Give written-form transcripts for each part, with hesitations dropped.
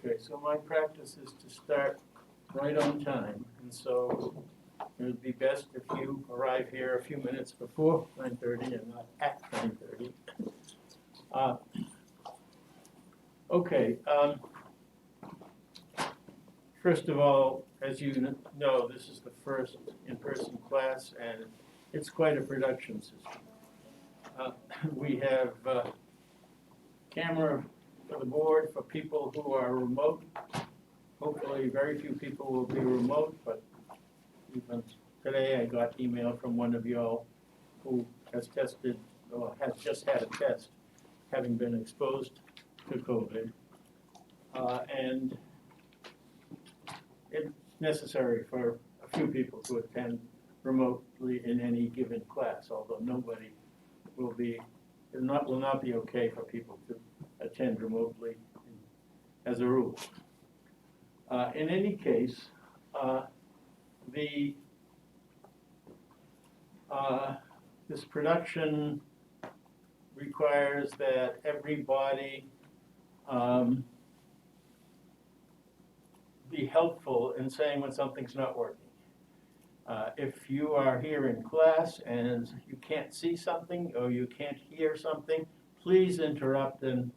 Okay, so my practice is to start right on time, and so it would be best if you arrive here a few minutes before 9:30 and not at 9:30. Okay, first of all, as you know, this is the first in-person class, and it's quite a production system. We have camera for the board for people who are remote. Hopefully, very few people will be remote, but even today I got email from one of y'all who has tested, or has just had a test, having been exposed to COVID. And it's necessary for a few people to attend remotely in any given class, although nobody will not be okay for people to attend remotely as a rule. In any case, this production requires that everybody be helpful in saying when something's not working. If you are here in class and you can't see something or you can't hear something, please interrupt and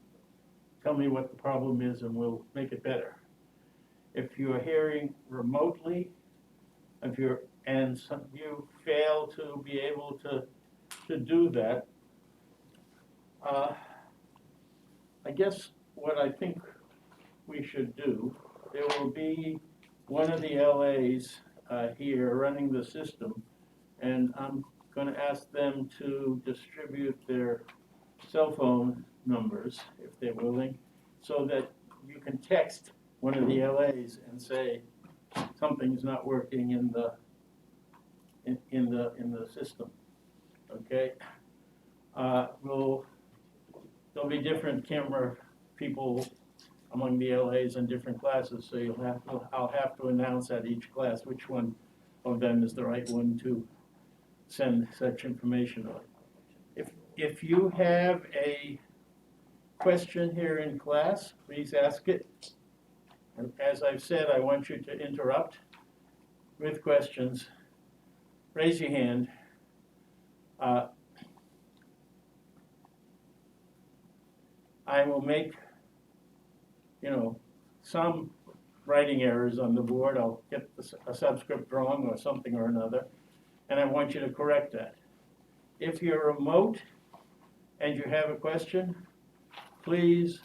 tell me what the problem is and we'll make it better. If you are hearing remotely, you fail to be able to do that, I guess what I think we should do, there will be one of the LAs here running the system, and I'm going to ask them to distribute their cell phone numbers, if they're willing, so that you can text one of the LAs and say something's not working in the system. Okay, there'll be different camera people among the LAs in different classes, so I'll have to announce at each class which one of them is the right one to send such information on. If you have a question here in class, please ask it. And as I've said, I want you to interrupt with questions. Raise your hand. I will make, some writing errors on the board. I'll get a subscript wrong or something or another, and I want you to correct that. If you're remote and you have a question, please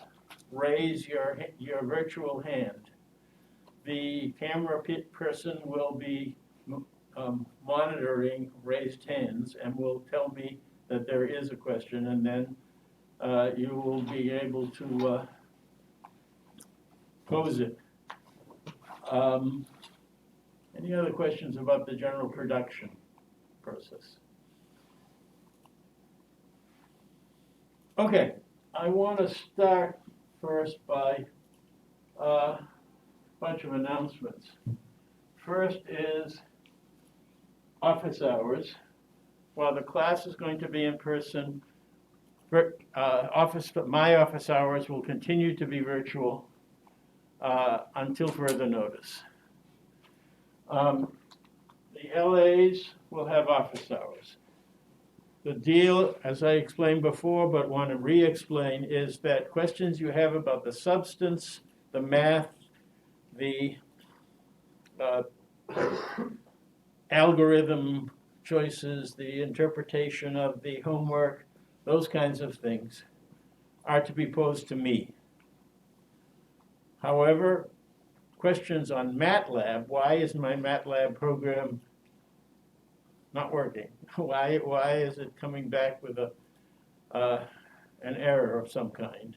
raise your virtual hand. The camera person will be monitoring raised hands and will tell me that there is a question, and then you will be able to pose it. Any other questions about the general production process? Okay, I want to start first by a bunch of announcements. First is office hours. While the class is going to be in person, my office hours will continue to be virtual until further notice. The LAs will have office hours. The deal, as I explained before, but want to re-explain, is that questions you have about the substance, the math, the algorithm choices, the interpretation of the homework, those kinds of things are to be posed to me. However, questions on MATLAB, why is my MATLAB program not working? Why is it coming back with an error of some kind?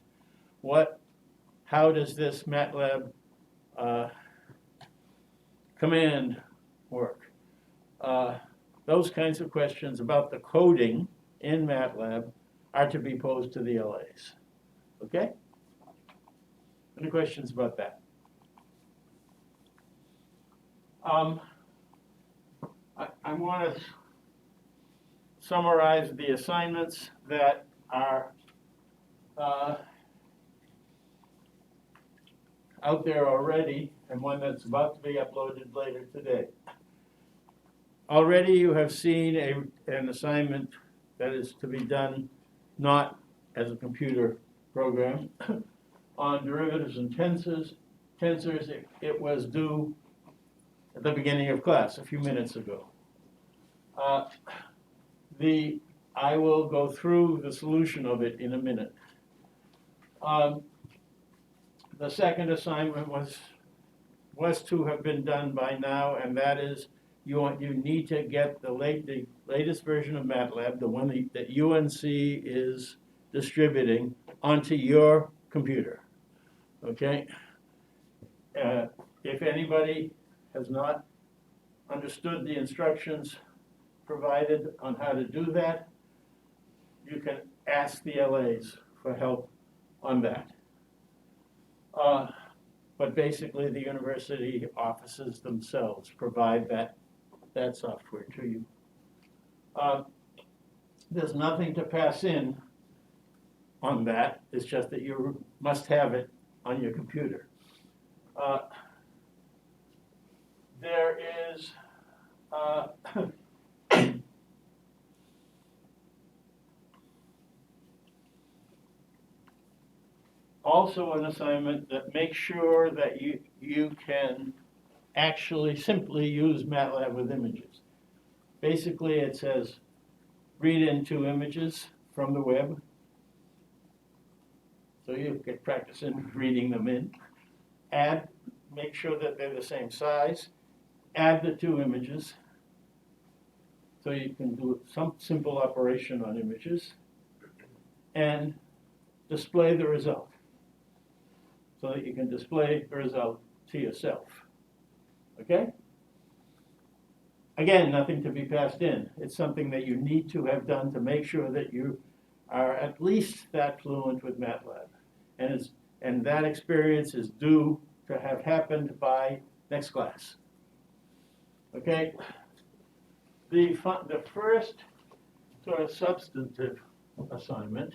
How does this MATLAB command work? Those kinds of questions about the coding in MATLAB are to be posed to the LAs. Okay? Any questions about that? I want to summarize the assignments that are out there already and one that's about to be uploaded later today. Already you have seen an assignment that is to be done not as a computer program on derivatives and tensors. It was due at the beginning of class a few minutes ago. I will go through the solution of it in a minute. The second assignment was to have been done by now, and that is you need to get the latest version of MATLAB, the one that UNC is distributing, onto your computer. Okay? If anybody has not understood the instructions provided on how to do that, you can ask the LAs for help on that. But basically, the university offices themselves provide that software to you. There's nothing to pass in on that. It's just that you must have it on your computer. There is also an assignment that makes sure that you can actually simply use MATLAB with images. Basically, it says read in 2 images from the web. So you get practice in reading them in. Make sure that they're the same size. Add the 2 images. So you can do some simple operation on images. And display the result. So that you can display the result to yourself. Okay? Again, nothing to be passed in. It's something that you need to have done to make sure that you are at least that fluent with MATLAB. And that experience is due to have happened by next class. Okay? The first sort of substantive assignment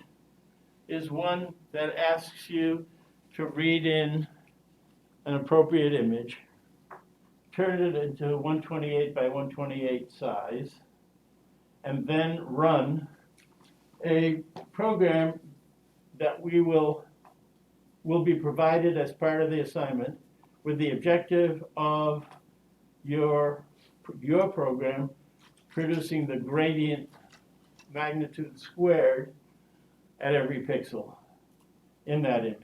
is one that asks you to read in an appropriate image, turn it into 128 by 128 size, and then run a program that will be provided as part of the assignment with the objective of your program producing the gradient magnitude squared at every pixel in that image.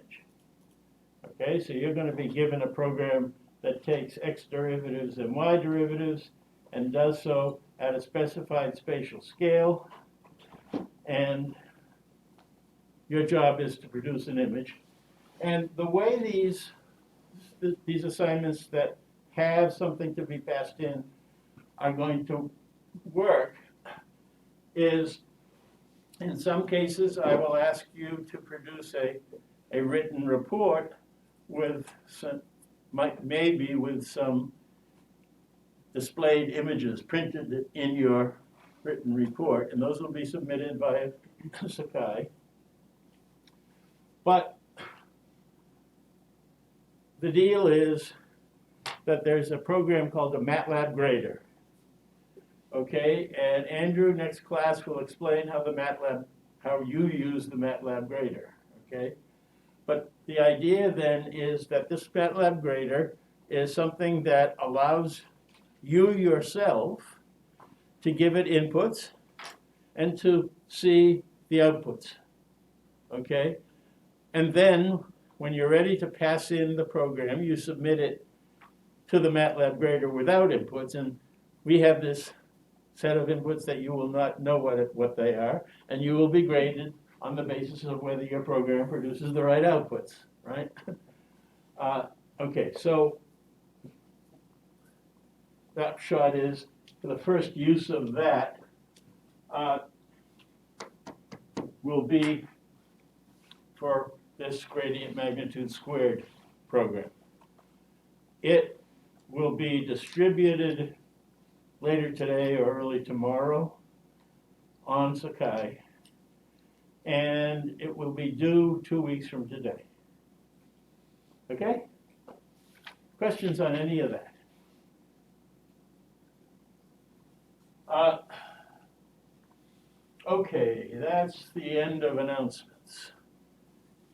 Okay, so you're going to be given a program that takes x derivatives and y derivatives and does so at a specified spatial scale, and your job is to produce an image. And the way these assignments that have something to be passed in are going to work is, in some cases, I will ask you to produce a written report with maybe with some displayed images printed in your written report, and those will be submitted via Sakai. But the deal is that there's a program called the MATLAB Grader. Okay, and Andrew next class will explain how you use the MATLAB Grader. Okay, but the idea then is that this MATLAB Grader is something that allows you yourself to give it inputs and to see the outputs. Okay, and then when you're ready to pass in the program, you submit it to the MATLAB Grader without inputs, and we have this set of inputs that you will not know what they are, and you will be graded on the basis of whether your program produces the right outputs, right? Okay, so that shot is the first use of that will be for this gradient magnitude squared program. It will be distributed later today or early tomorrow on Sakai, and it will be due 2 weeks from today. Okay? Questions on any of that? Okay, that's the end of announcements.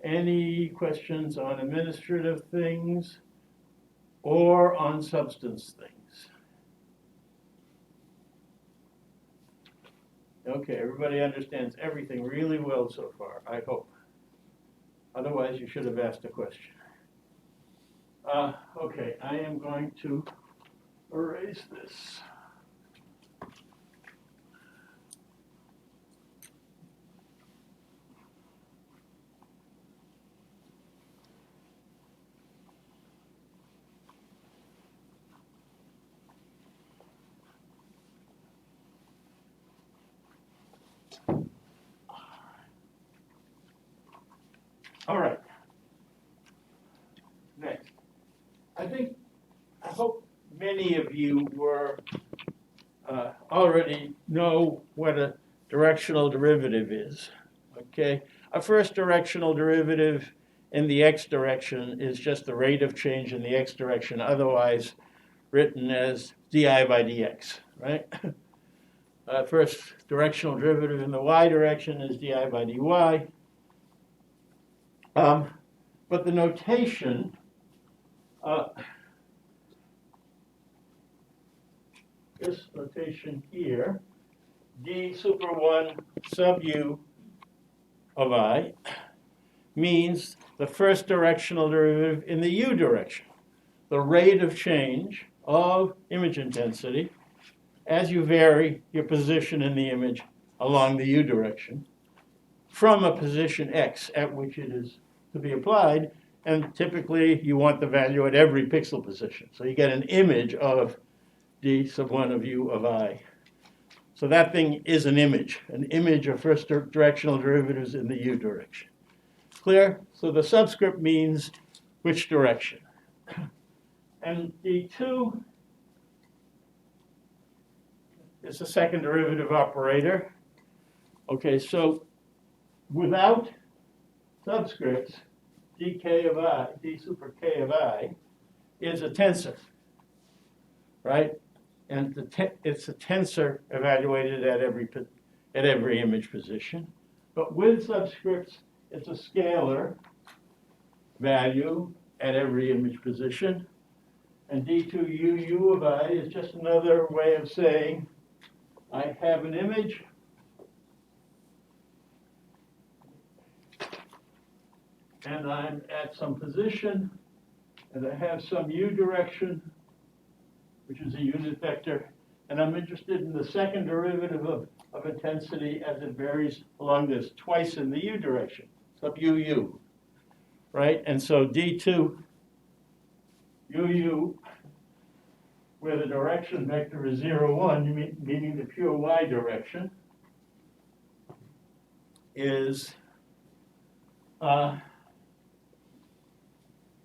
Any questions on administrative things or on substance things? Okay, everybody understands everything really well so far, I hope. Otherwise, you should have asked a question. Okay, I am going to erase this. All right. Next. I hope many of you already know what a directional derivative is. Okay? A first directional derivative in the x direction is just the rate of change in the x direction, otherwise written as di by dx, right? First directional derivative in the y direction is di by dy. But the notation, this notation here, d super 1 sub u of I, means the first directional derivative in the u direction, the rate of change of image intensity as you vary your position in the image along the u direction from a position x at which it is to be applied, and typically you want the value at every pixel position. So you get an image of d sub 1 of u of I. So that thing is an image of first directional derivatives in the u direction. Clear? So the subscript means which direction. And d2 is the second derivative operator. Okay, so without subscripts, dk of I, d super k of I, is a tensor, right? And it's a tensor evaluated at every image position. But with subscripts, it's a scalar value at every image position. And d2u of I is just another way of saying I have an image and I'm at some position and I have some u direction, which is a unit vector, and I'm interested in the second derivative of intensity as it varies along this twice in the u direction, sub uu, right? And so d2 uu, where the direction vector is 0, 1, meaning the pure y direction, is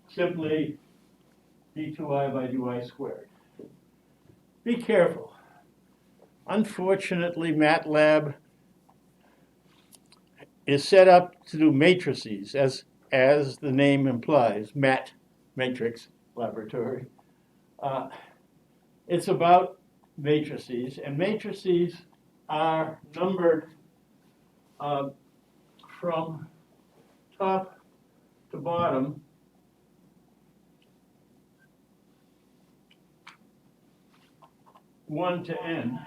simply d2i by dy squared. Be careful. Unfortunately, MATLAB is set up to do matrices, as the name implies, MAT, matrix laboratory. It's about matrices, and matrices are numbered from top to bottom one to n,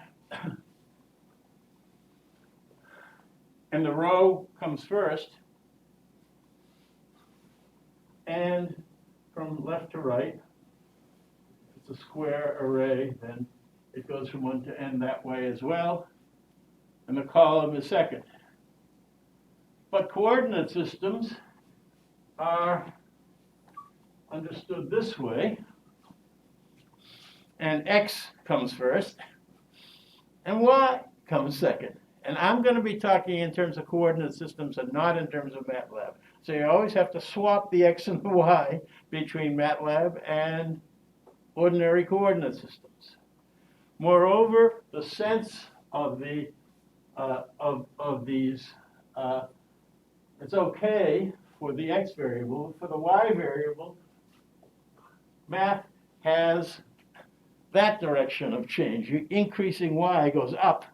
and the row comes first, and from left to right, it's a square array, then it goes from 1 to n that way as well, and the column is second. But coordinate systems are understood this way, and x comes first, and y comes second. And I'm going to be talking in terms of coordinate systems and not in terms of MATLAB. So you always have to swap the x and the y between MATLAB and ordinary coordinate systems. Moreover, the sense of these, it's okay for the x variable. For the y variable, math has that direction of change. Increasing y goes up,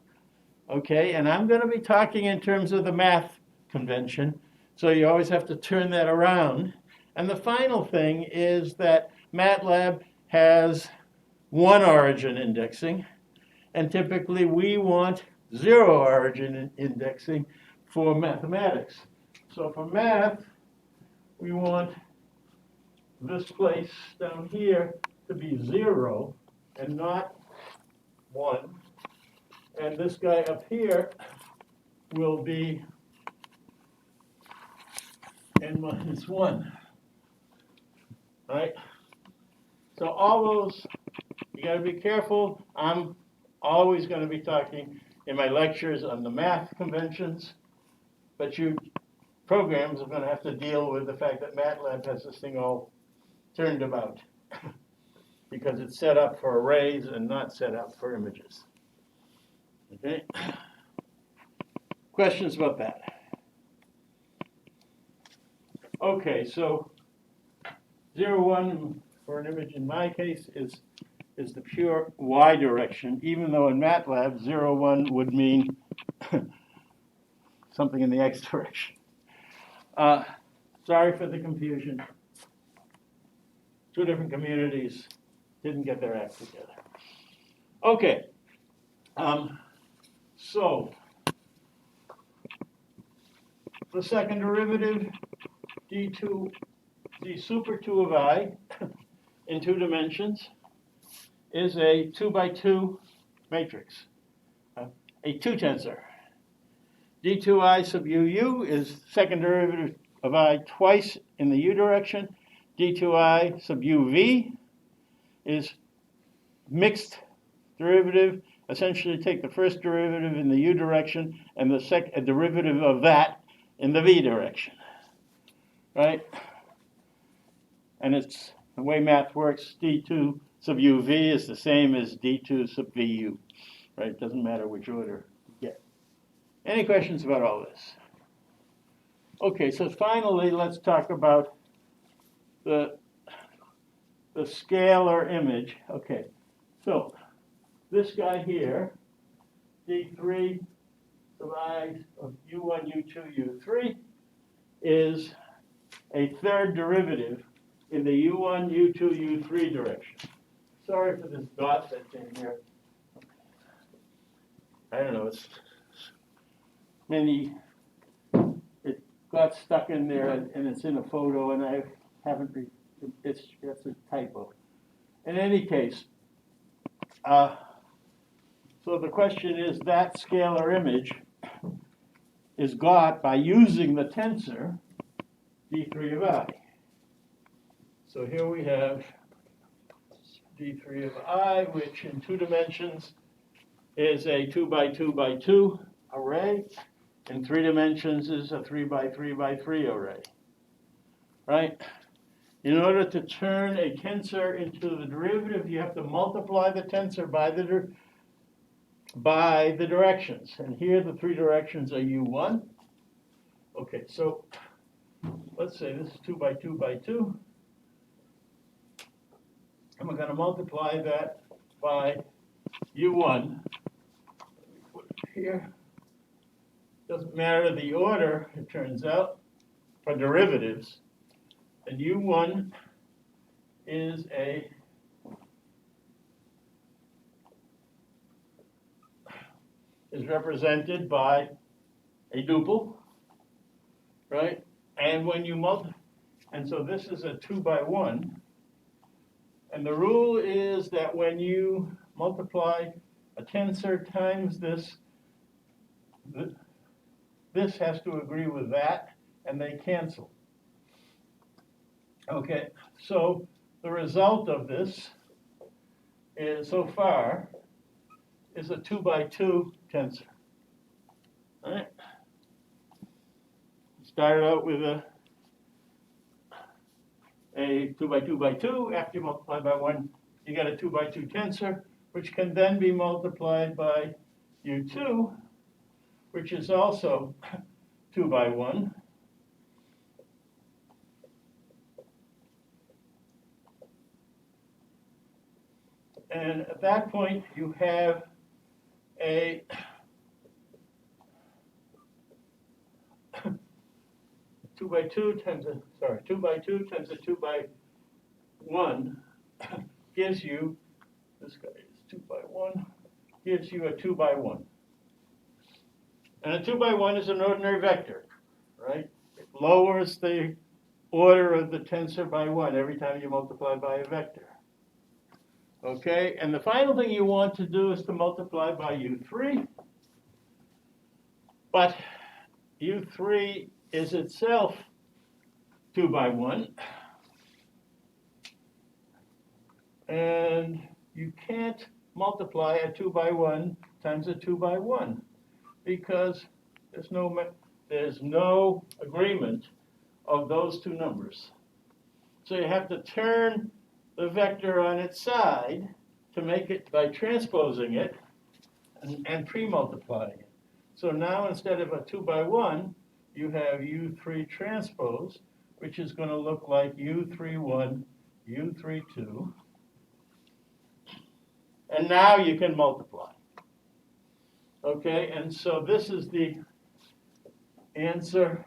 okay? And I'm going to be talking in terms of the math convention, so you always have to turn that around. And the final thing is that MATLAB has one origin indexing, and typically we want zero origin indexing for mathematics. So for math, we want this place down here to be 0 and not 1. And this guy up here will be n minus 1. Right? So all those, you got to be careful. I'm always going to be talking in my lectures on the math conventions, but you programs are going to have to deal with the fact that MATLAB has this thing all turned about because it's set up for arrays and not set up for images. Okay? Questions about that? Okay, so 0, 1 for an image in my case is the pure y direction, even though in MATLAB 0, 1 would mean something in the x direction. Sorry for the confusion. Two different communities didn't get their act together. Okay, so the second derivative, d super 2 of I in 2 dimensions is a 2 by 2 matrix, a 2 tensor. d2i sub uu is second derivative of I twice in the u direction. d2i sub uv is mixed derivative. Essentially take the first derivative in the u direction and the second derivative of that in the v direction. Right? And it's the way math works, d2 sub uv is the same as d2 sub vu. Right? It doesn't matter which order you get. Any questions about all this? Okay, so finally let's talk about the scalar image. Okay, so this guy here, d3 sub I of u1, u2, u3, is a third derivative in the u1, u2, u3 direction. Sorry for this dot that's in here. I don't know, it got stuck in there and it's in a photo and I haven't, it's a typo. In any case, so the question is that scalar image is got by using the tensor d3 of I. So here we have d3 of I, which in 2 dimensions is a 2 by 2 by 2 array. In 3 dimensions is a 3 by 3 by 3 array. Right? In order to turn a tensor into the derivative, you have to multiply the tensor by the directions. And here the 3 directions are u1. Okay, so let's say this is 2 by 2 by 2. And we're going to multiply that by u1. Put it here. Doesn't matter the order, it turns out, for derivatives. And u1 is represented by a duple, right? And when you and so this is a 2 by 1. And the rule is that when you multiply a tensor times this has to agree with that, and they cancel. Okay, so the result of this is, so far, is a 2 by 2 tensor. All right? Started out with a 2 by 2 by 2. After you multiply by 1, you get a 2 by 2 tensor, which can then be multiplied by u2, which is also 2 by 1. And at that point, you have a 2 by 2 times a, 2 by 2 times a 2 by 1 gives you, this guy is 2 by 1, gives you a 2 by 1. And a 2 by 1 is an ordinary vector, right? It lowers the order of the tensor by 1 every time you multiply by a vector. Okay, and the final thing you want to do is to multiply by U3. But U3 is itself 2 by 1. And you can't multiply a 2 by 1 times a 2 by 1 because there's no agreement of those two numbers. So you have to turn the vector on its side to make it by transposing it and pre-multiplying it. So now instead of a 2 by 1, you have U3 transpose, which is going to look like U31, U32. And now you can multiply. Okay, and so this is the answer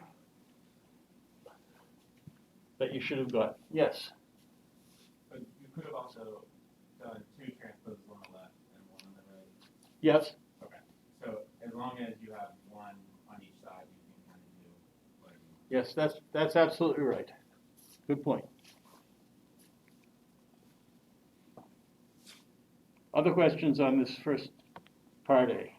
that you should have got. Yes? But you could have also done 2 transposes on the left and 1 on the right. Yes? Okay. So as long as you have 1 on each side, you can kind of do whatever you want. Yes, that's absolutely right. Good point. Other questions on this first part A?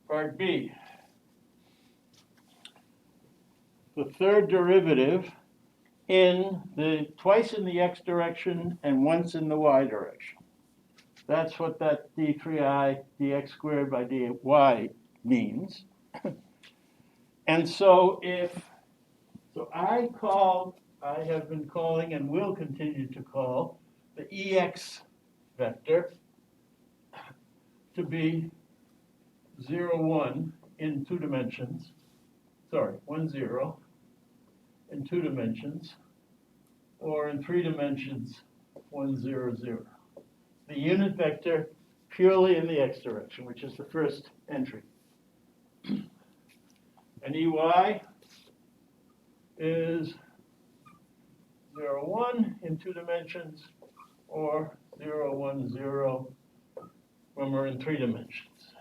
Part B. The third derivative twice in the x direction and once in the y direction. That's what that d3i dx squared by dy means. And so I have been calling and will continue to call the ex vector to be 0, 1 in 2 dimensions. 1, 0 in 2 dimensions, or in 3 dimensions, 1, 0, 0. The unit vector purely in the x direction, which is the first entry. And EY is 0, 1 in 2 dimensions, or 0, 1, 0 when we're in 3 dimensions.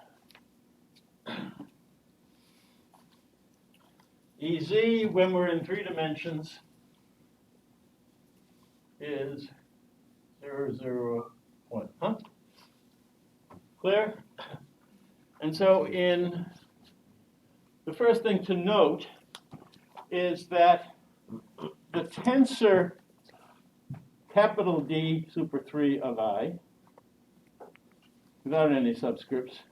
EZ, when we're in 3 dimensions, is 0, 0, 1. Huh? Clear? And so the first thing to note is that the tensor capital D super 3 of I, without any subscripts,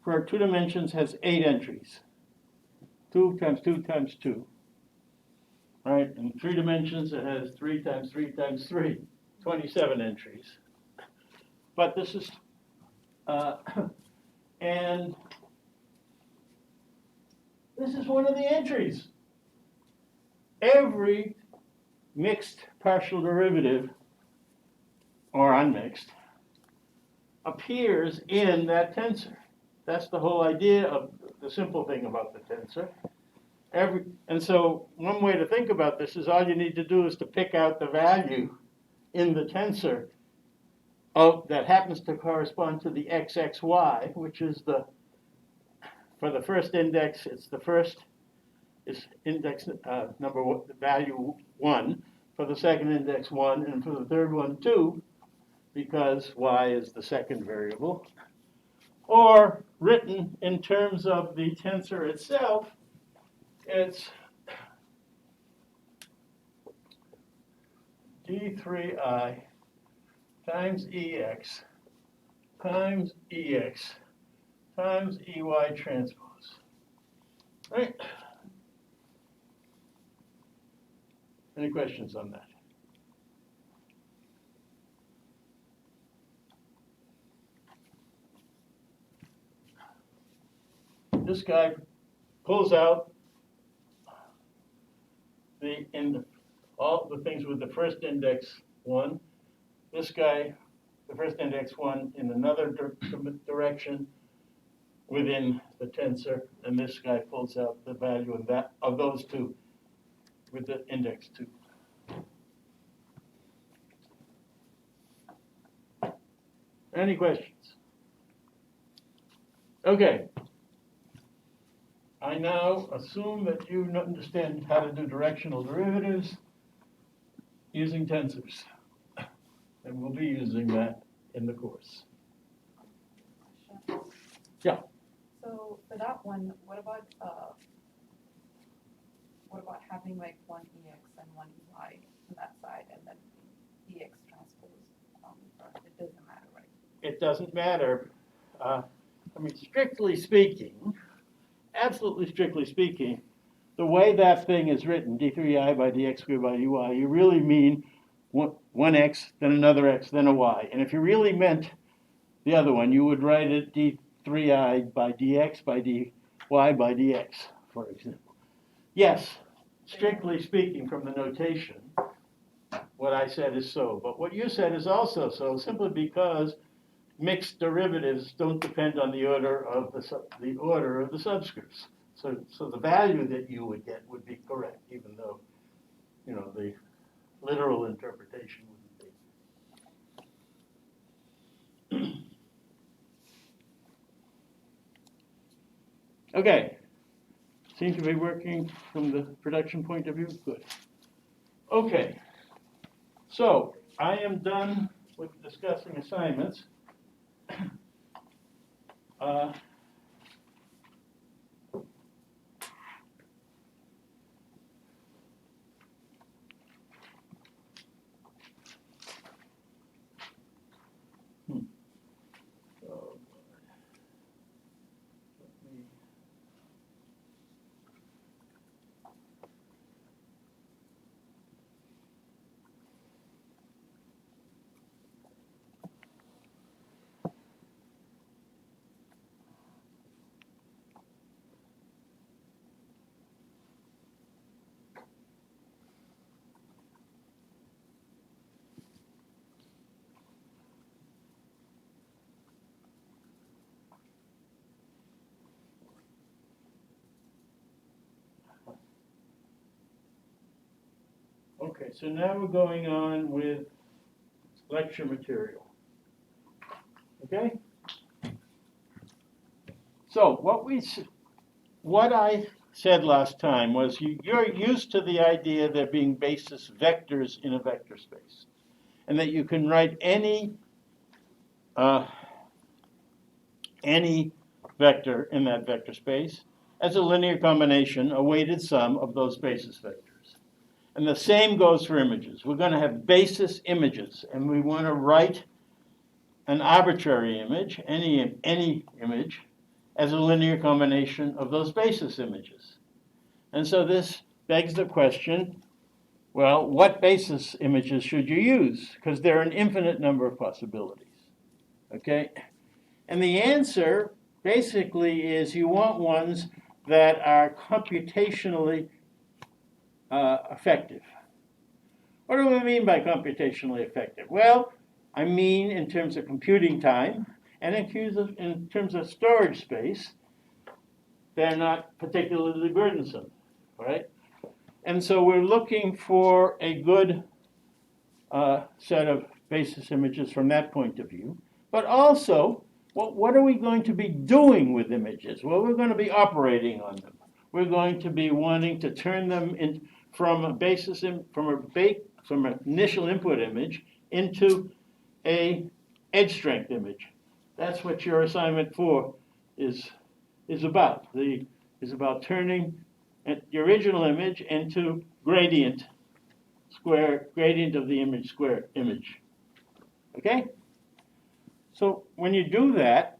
for 2 dimensions has 8 entries. 2 times 2 times 2. Right? In 3 dimensions, it has 3 times 3 times 3, 27 entries. But this is, and this is one of the entries. Every mixed partial derivative, or unmixed, appears in that tensor. That's the whole idea of the simple thing about the tensor. And so one way to think about this is all you need to do is to pick out the value in the tensor that happens to correspond to the xxy, which is for the first index, it's the first is index number one, the value 1, for the second index 1, and for the third one 2, because y is the second variable. Or written in terms of the tensor itself, it's d3i times ex times ex times ey transpose. Right? Any questions on that? this guy pulls out all the things with the first index 1. This guy, the first index 1 in another direction within the tensor, and this guy pulls out the value of those two with the index 2. Any questions? Okay. I now assume that you understand how to do directional derivatives using tensors. And we'll be using that in the course. Yeah. So for that one, what about having like one EX and one EY on that side and then EX transpose? It doesn't matter, right? It doesn't matter. Strictly speaking, absolutely strictly speaking, the way that thing is written, d3i by dx squared by dy, you really mean one x, then another x, then a y. And if you really meant the other one, you would write it d3i by dx by dy by dx, for example. Yes, strictly speaking from the notation, what I said is so. But what you said is also so, simply because mixed derivatives don't depend on the order of the subscripts. So the value that you would get would be correct, even though, the literal interpretation wouldn't be. Okay. Seems to be working from the production point of view. Good. Okay. So I am done with discussing assignments. Okay, so now we're going on with lecture material. Okay? So what I said last time was you're used to the idea there being basis vectors in a vector space, and that you can write any vector in that vector space as a linear combination, a weighted sum of those basis vectors. And the same goes for images. We're going to have basis images, and we want to write an arbitrary image, any image, as a linear combination of those basis images. And so this begs the question, well, what basis images should you use? Because there are an infinite number of possibilities. Okay? And the answer basically is you want ones that are computationally effective. What do we mean by computationally effective? Well, I mean in terms of computing time and in terms of storage space, they're not particularly burdensome, right? And so we're looking for a good set of basis images from that point of view. But also, what are we going to be doing with images? Well, we're going to be operating on them. We're going to be wanting to turn them from an initial input image into a edge strength image. That's what your assignment 4 is about. Is about turning the original image into gradient of the image square image. Okay? So when you do that,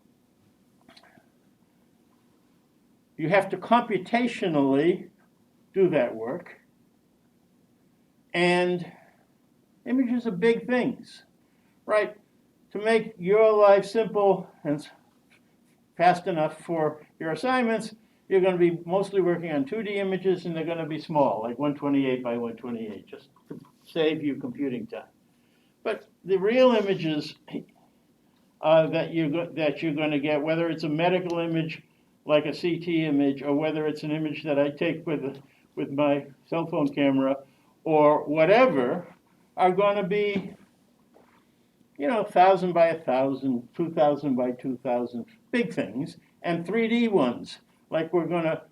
you have to computationally do that work. And images are big things, right? To make your life simple and fast enough for your assignments, you're going to be mostly working on 2D images, and they're going to be small, like 128 by 128, just to save you computing time. But the real images that you're going to get, whether it's a medical image like a CT image, or whether it's an image that I take with my cell phone camera, or whatever, are going to be, 1,000 by 1,000, 2,000 by 2,000, big things, and 3D ones, like we're going to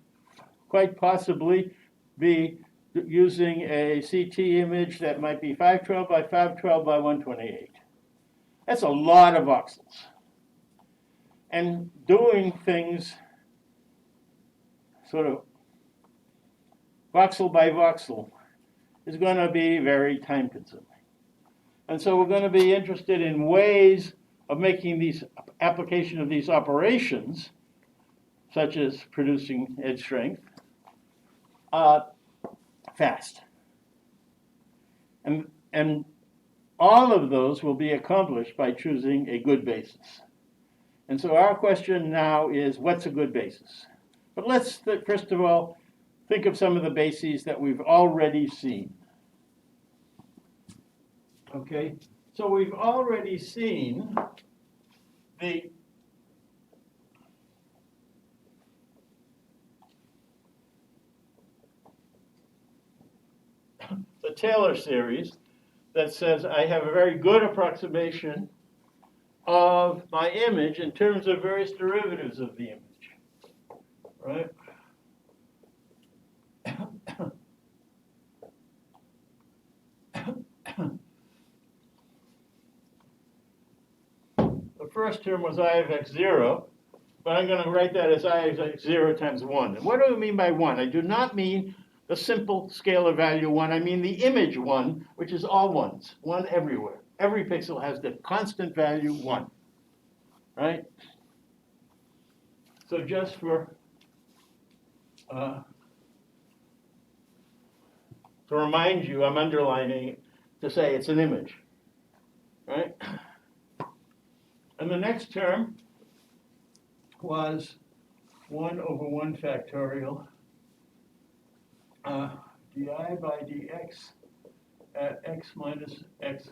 quite possibly be using a CT image that might be 512 by 512 by 128. That's a lot of voxels. And doing things sort of voxel by voxel is going to be very time consuming. And so we're going to be interested in ways of making these application of these operations, such as producing edge strength, fast. And all of those will be accomplished by choosing a good basis. And so our question now is, what's a good basis? But let's first of all think of some of the bases that we've already seen. Okay, so we've already seen the Taylor series that says I have a very good approximation of my image in terms of various derivatives of the image, right? The first term was I of x0, but I'm going to write that as I of x0 times 1. And what do I mean by 1? I do not mean the simple scalar value 1. I mean the image 1, which is all ones, 1 everywhere. Every pixel has the constant value 1, right? So just for to remind you, I'm underlining it to say it's an image, right? And the next term was 1 over 1 factorial di by dx at x minus x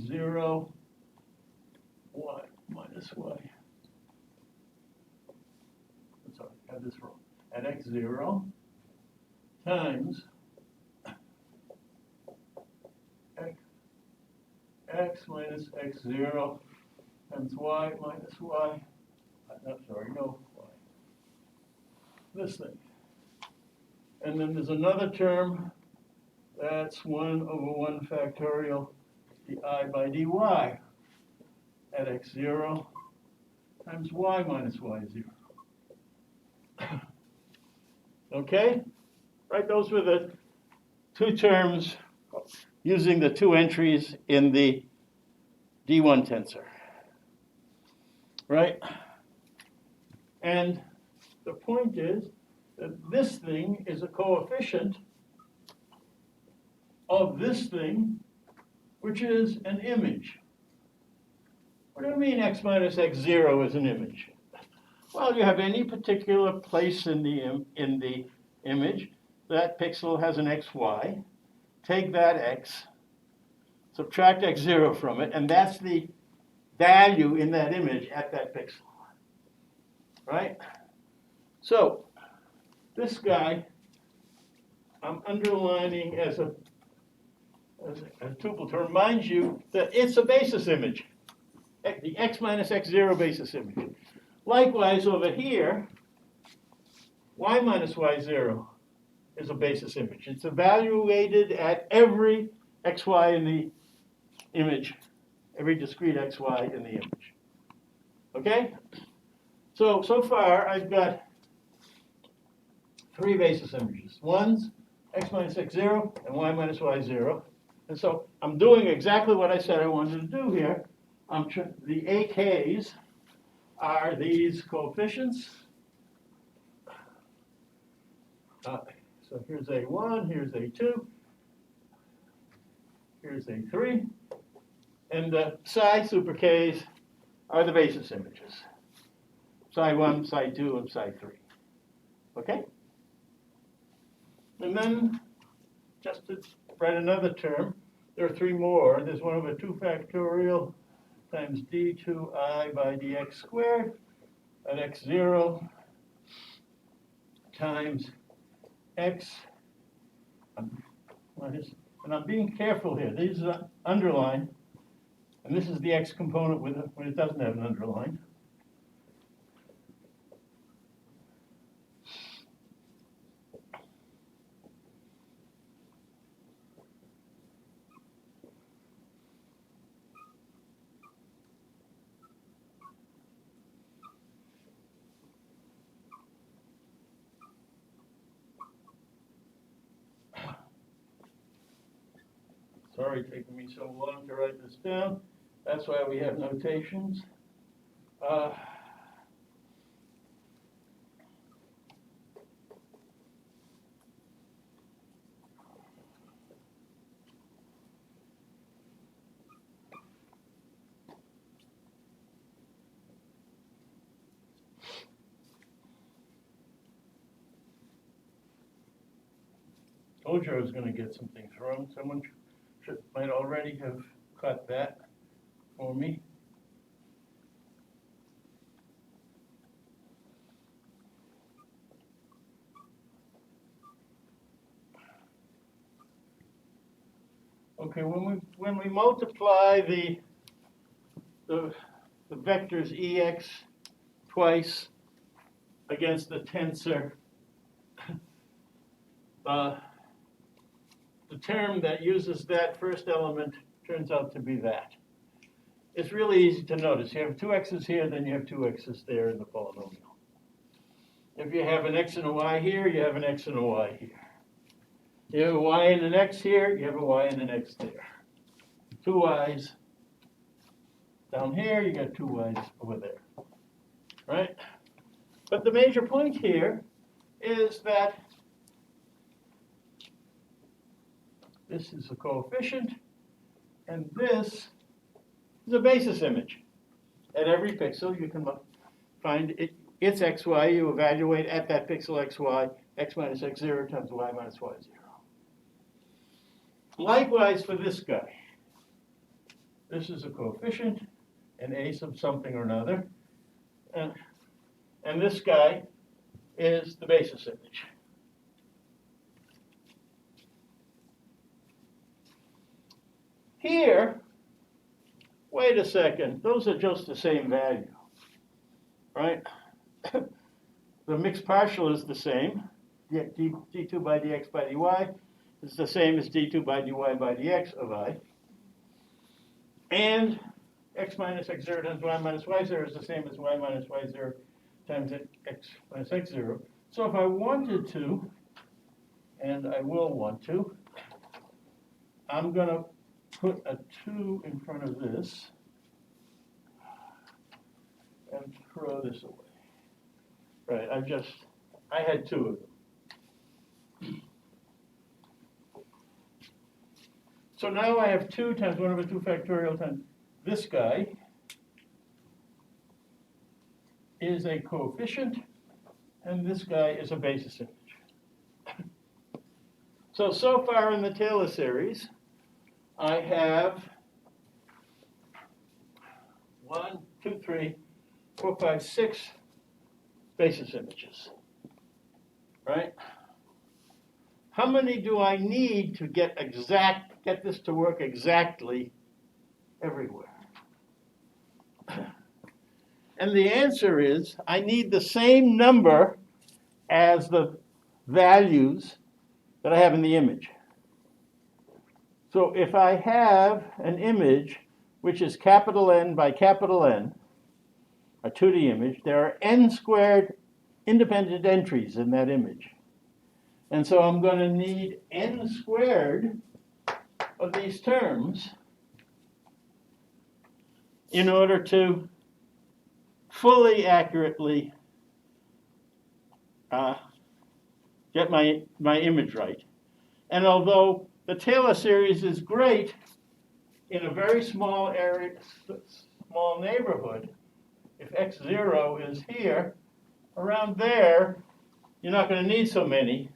0 y minus y. I'm sorry, I had this wrong. At x0 times x minus x0 times y minus y. I'm sorry, no y. This thing. And then there's another term that's 1 over 1 factorial di by dy at x0 times y minus y0. Okay? Right, those were the two terms using the two entries in the D1 tensor. Right? And the point is that this thing is a coefficient of this thing, which is an image. What do you mean x minus x0 is an image? Well, you have any particular place in the image. That pixel has an xy. Take that x, subtract x0 from it, and that's the value in that image at that pixel. Right? So, this guy, I'm underlining as a tuple to remind you that it's a basis image, the x minus x0 basis image. Likewise, over here, y minus y0 is a basis image. It's evaluated at every xy in the image, every discrete xy in the image. Okay? So far, I've got three basis images. One's x minus x0 and y minus y0. And so I'm doing exactly what I said I wanted to do here. The AKs are these coefficients. So here's A1, here's A2, here's A3. And the psi super Ks are the basis images. Psi 1, psi 2, and psi 3. Okay? And then, just to write another term, there are 3 more. There's 1 over 2 factorial times d2i by dx squared at x0 times x. And I'm being careful here. These are underlined, and this is the x component when it doesn't have an underline. Sorry, taking me so long to write this down. That's why we have notations. Told you I was going to get some things wrong. Someone might already have caught that for me. Okay, when we multiply the vectors Ex twice against the tensor, the term that uses that first element turns out to be that. It's really easy to notice. You have 2 x's here, then you have 2 x's there in the polynomial. If you have an x and a y here, you have an x and a y here. You have a y and an x here, you have a y and an x there. 2 y's down here, you got 2 y's over there, right? But the major point here is that this is a coefficient, and this is a basis image. At every pixel, you can find its xy, you evaluate at that pixel xy, x minus x0 times y minus y0. Likewise for this guy. This is a coefficient, an a sub something or another, and this guy is the basis image. Here, wait a second, those are just the same value, right? The mixed partial is the same. D2 by dx by dy is the same as d2 by dy by dx of I. And x minus x0 times y minus y0 is the same as y minus y0 times x minus x0. So if I wanted to, and I will want to, I'm going to put a 2 in front of this and throw this away. Right, I had 2 of them. So now I have 2 times 1 over 2 factorial times this guy is a coefficient, and this guy is a basis image. So far in the Taylor series, I have 1, 2, 3, 4, 5, 6 basis images, right? How many do I need to get this to work exactly everywhere? And the answer is, I need the same number as the values that I have in the image. So if I have an image which is capital N by capital N, a 2D image, there are n squared independent entries in that image. And so I'm going to need n squared of these terms in order to fully accurately get my image right. And although the Taylor series is great in a very small area, small neighborhood, if x0 is here, around there, you're not going to need so many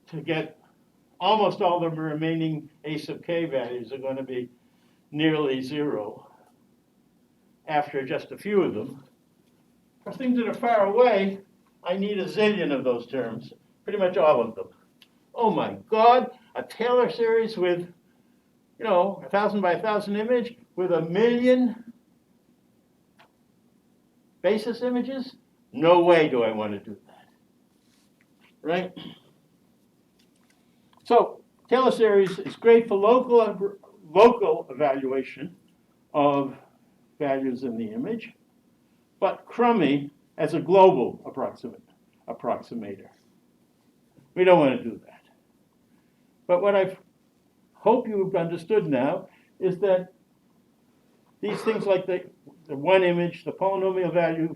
to get almost all the remaining a sub k values are going to be nearly 0 after just a few of them. For things that are far away, I need a zillion of those terms, pretty much all of them. Oh my God, a Taylor series with, 1,000 by 1,000 image with 1,000,000 basis images? No way do I want to do that, right? So Taylor series is great for local evaluation of values in the image, but crummy as a global approximator. We don't want to do that. But what I hope you've understood now is that these things like the one image, the polynomial value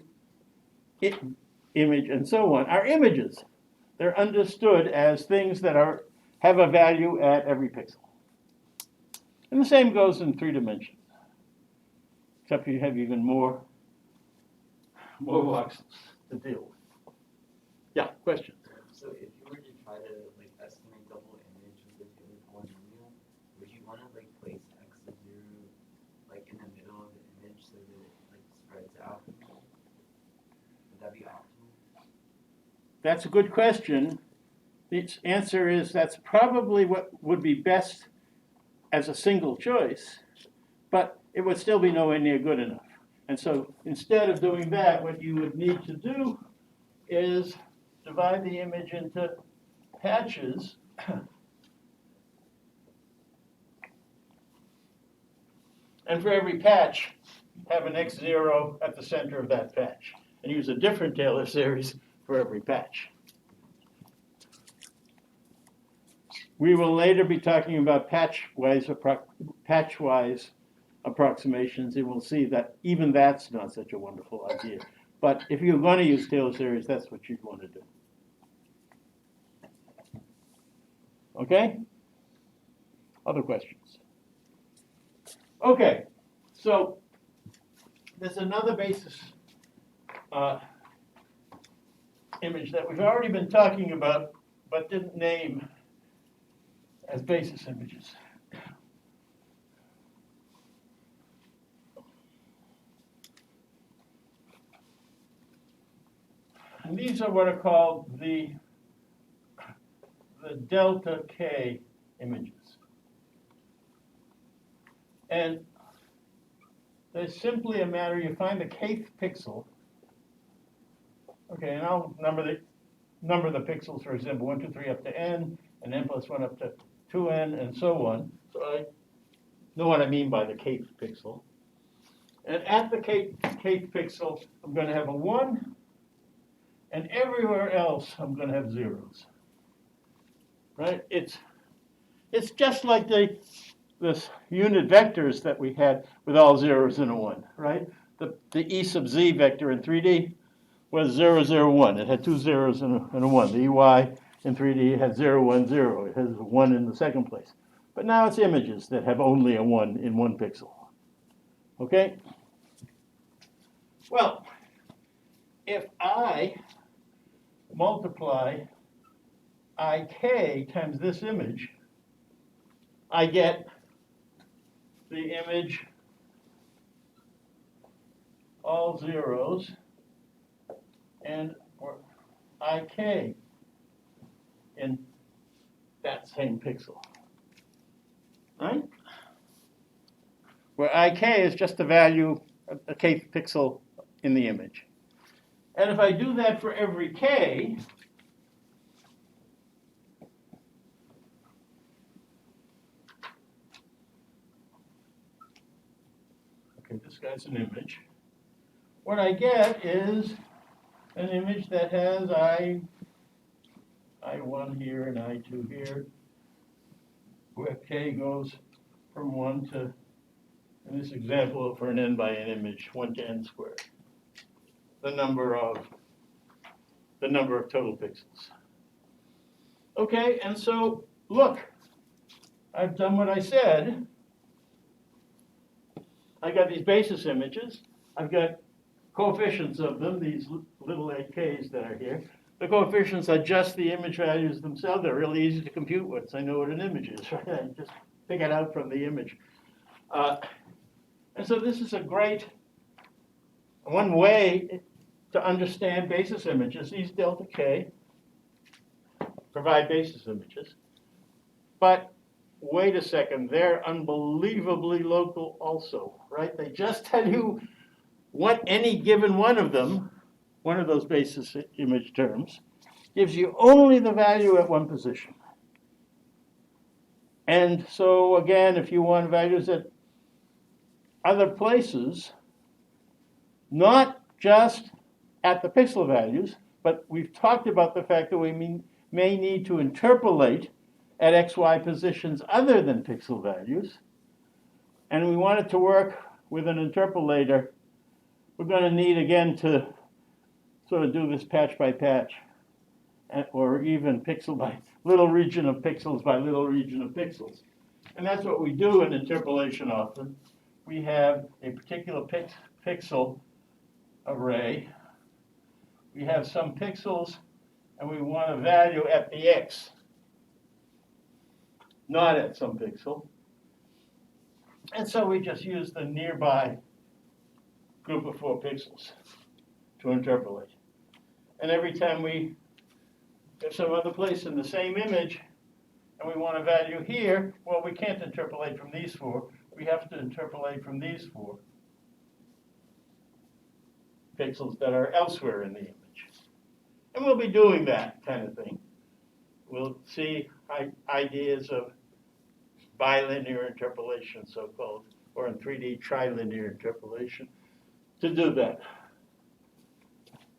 image, and so on, are images. They're understood as things that have a value at every pixel. And the same goes in 3 dimensions, except you have even more voxels to deal with. Yeah, questions? So if you were to try to estimate the whole image with a polynomial, would you want to place x0 in the middle of the image so that it spreads out? Would that be optimal? That's a good question. The answer is that's probably what would be best as a single choice, but it would still be nowhere near good enough. And so instead of doing that, what you would need to do is divide the image into patches. And for every patch, have an x0 at the center of that patch. And use a different Taylor series for every patch. We will later be talking about patch-wise approximations, and we'll see that even that's not such a wonderful idea. But if you're going to use Taylor series, that's what you'd want to do. Okay? Other questions? Okay, so there's another basis image that we've already been talking about, but didn't name as basis images. And these are what are called the delta K images. And there's simply a matter, you find the kth pixel. Okay, and I'll number the pixels, for example, 1, 2, 3 up to n, and n plus 1 up to 2n, and so on. So I know what I mean by the kth pixel. And at the kth pixel, I'm going to have a 1, and everywhere else, I'm going to have zeros. Right? It's just like this unit vectors that we had with all zeros and a 1, right? The E sub z vector in 3D was 0, 0, 1. It had 2 zeros and a 1. The EY in 3D had 0, 1, 0. It has a 1 in the second place. But now it's images that have only a 1 in 1 pixel. Okay? Well, if I multiply ik times this image, I get the image all zeros and ik in that same pixel, right? Where ik is just the value of the kth pixel in the image. And if I do that for every k, okay, this guy's an image. What I get is an image that has I1 here and I2 here, where k goes from 1 to, in this example, for an n by n image, 1 to n squared. The number of total pixels. Okay, and so look, I've done what I said. I got these basis images. I've got coefficients of them, these little AKs that are here. The coefficients are just the image values themselves. They're really easy to compute once I know what an image is, right? I just pick it out from the image. And so this is a great one way to understand basis images. These delta K provide basis images. But wait a second, they're unbelievably local also, right? They just tell you what any given one of them, one of those basis image terms, gives you only the value at one position. And so again, if you want values at other places, not just at the pixel values, but we've talked about the fact that we may need to interpolate at XY positions other than pixel values. And we want it to work with an interpolator. We're going to need, again, to sort of do this patch by patch, or even pixel by little region of pixels by little region of pixels. And that's what we do in interpolation often. We have a particular pixel array. We have some pixels, and we want a value at the X, not at some pixel. And so we just use the nearby group of 4 pixels to interpolate. And every time we have some other place in the same image, and we want a value here, well, we can't interpolate from these 4. We have to interpolate from these 4 pixels that are elsewhere in the image. And we'll be doing that kind of thing. We'll see ideas of bilinear interpolation, so-called, or in 3D trilinear interpolation, to do that.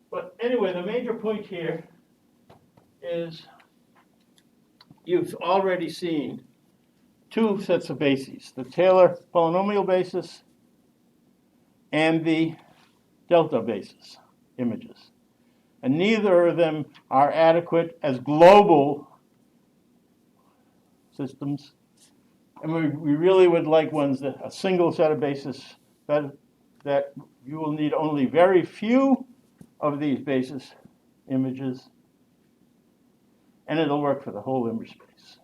But anyway, the major point here is you've already seen 2 sets of bases, the Taylor polynomial basis and the delta basis images. And neither of them are adequate as global systems. And we really would like ones that a single set of basis that you will need only very few of these basis images, and it'll work for the whole image space.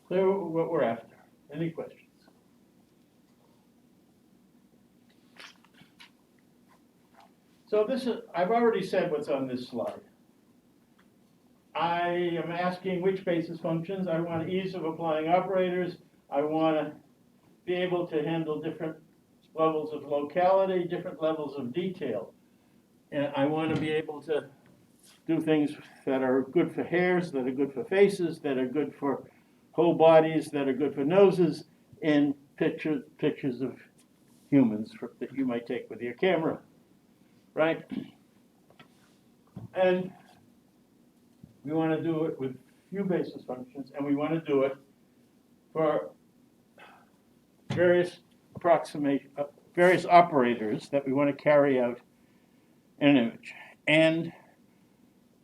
Clear what we're after. Any questions? So this is, I've already said what's on this slide. I am asking which basis functions. I want ease of applying operators. I want to be able to handle different levels of locality, different levels of detail. And I want to be able to do things that are good for hairs, that are good for faces, that are good for whole bodies, that are good for noses, in pictures of humans that you might take with your camera, right? And we want to do it with few basis functions, and we want to do it for various operators that we want to carry out in an image. And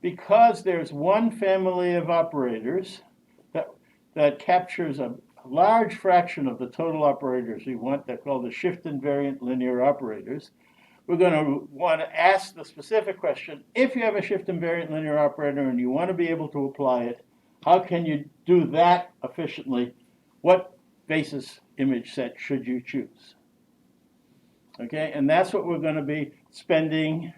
because there's one family of operators that captures a large fraction of the total operators we want, they're called the shift invariant linear operators, we're going to want to ask the specific question, if you have a shift invariant linear operator and you want to be able to apply it, how can you do that efficiently? What basis image set should you choose? Okay, and that's what we're going to be spending